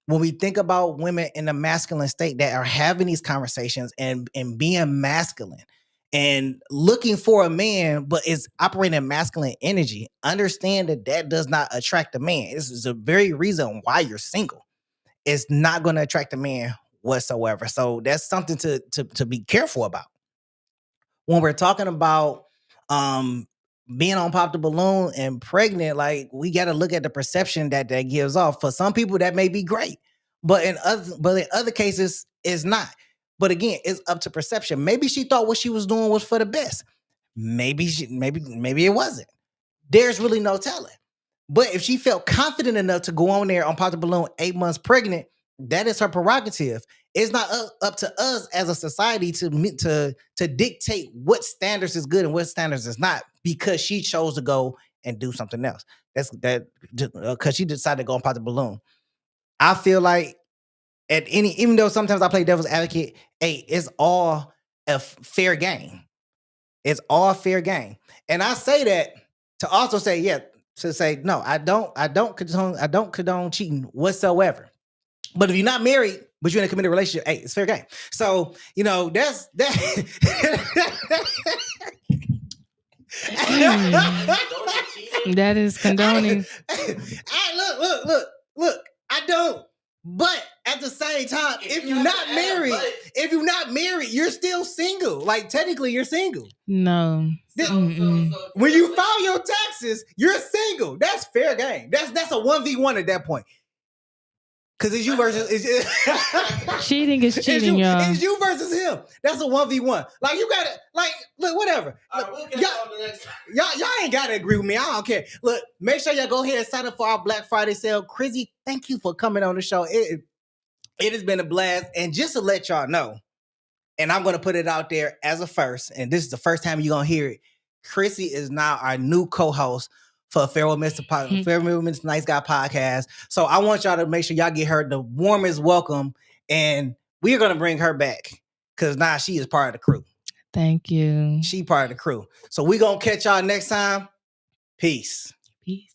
When we think about women in the masculine state that are having these conversations and being masculine and looking for a man, but is operating masculine energy, understand that that does not attract a man. This is the very reason why you're single. It's not going to attract a man whatsoever. So that's something to be careful about. When we're talking about being on Pop the Balloon and pregnant, like we got to look at the perception that gives off. For some people, that may be great, but in other cases, it's not. But again, it's up to perception. Maybe she thought what she was doing was for the best. Maybe it wasn't. There's really no telling. But if she felt confident enough to go on there on Pop the Balloon 8 months pregnant, that is her prerogative. It's not up to us as a society to dictate what standards is good and what standards is not because she chose to go and do something else. That's that because she decided to go on Pop the Balloon. I feel like even though sometimes I play devil's advocate, hey, it's all a fair game. It's all fair game, and I say that to also say no, I don't condone cheating whatsoever. But if you're not married, but you're in a committed relationship, hey, it's fair game. So, that's that. That is condoning. Look, I don't. But at the same time, if you're not married, you're still single. Like technically you're single. No. When you file your taxes, you're single. That's fair game. That's a 1v1 at that point. Because it's you versus cheating is cheating, y'all. It's you versus him. That's a 1v1. Like you gotta look, whatever. Y'all ain't gotta agree with me. I don't care. Look, make sure y'all go ahead and sign up for our Black Friday sale. Crizzy, thank you for coming on the show. It has been a blast. And just to let y'all know, and I'm gonna put it out there as a first, and this is the first time you're gonna hear it. Chrissy is now our new co-host for Farewell Mr. Nice Guy podcast. So I want y'all to make sure y'all get her the warmest welcome, and we're gonna bring her back because now she is part of the crew. Thank you. She part of the crew. So we're gonna catch y'all next time. Peace. Peace.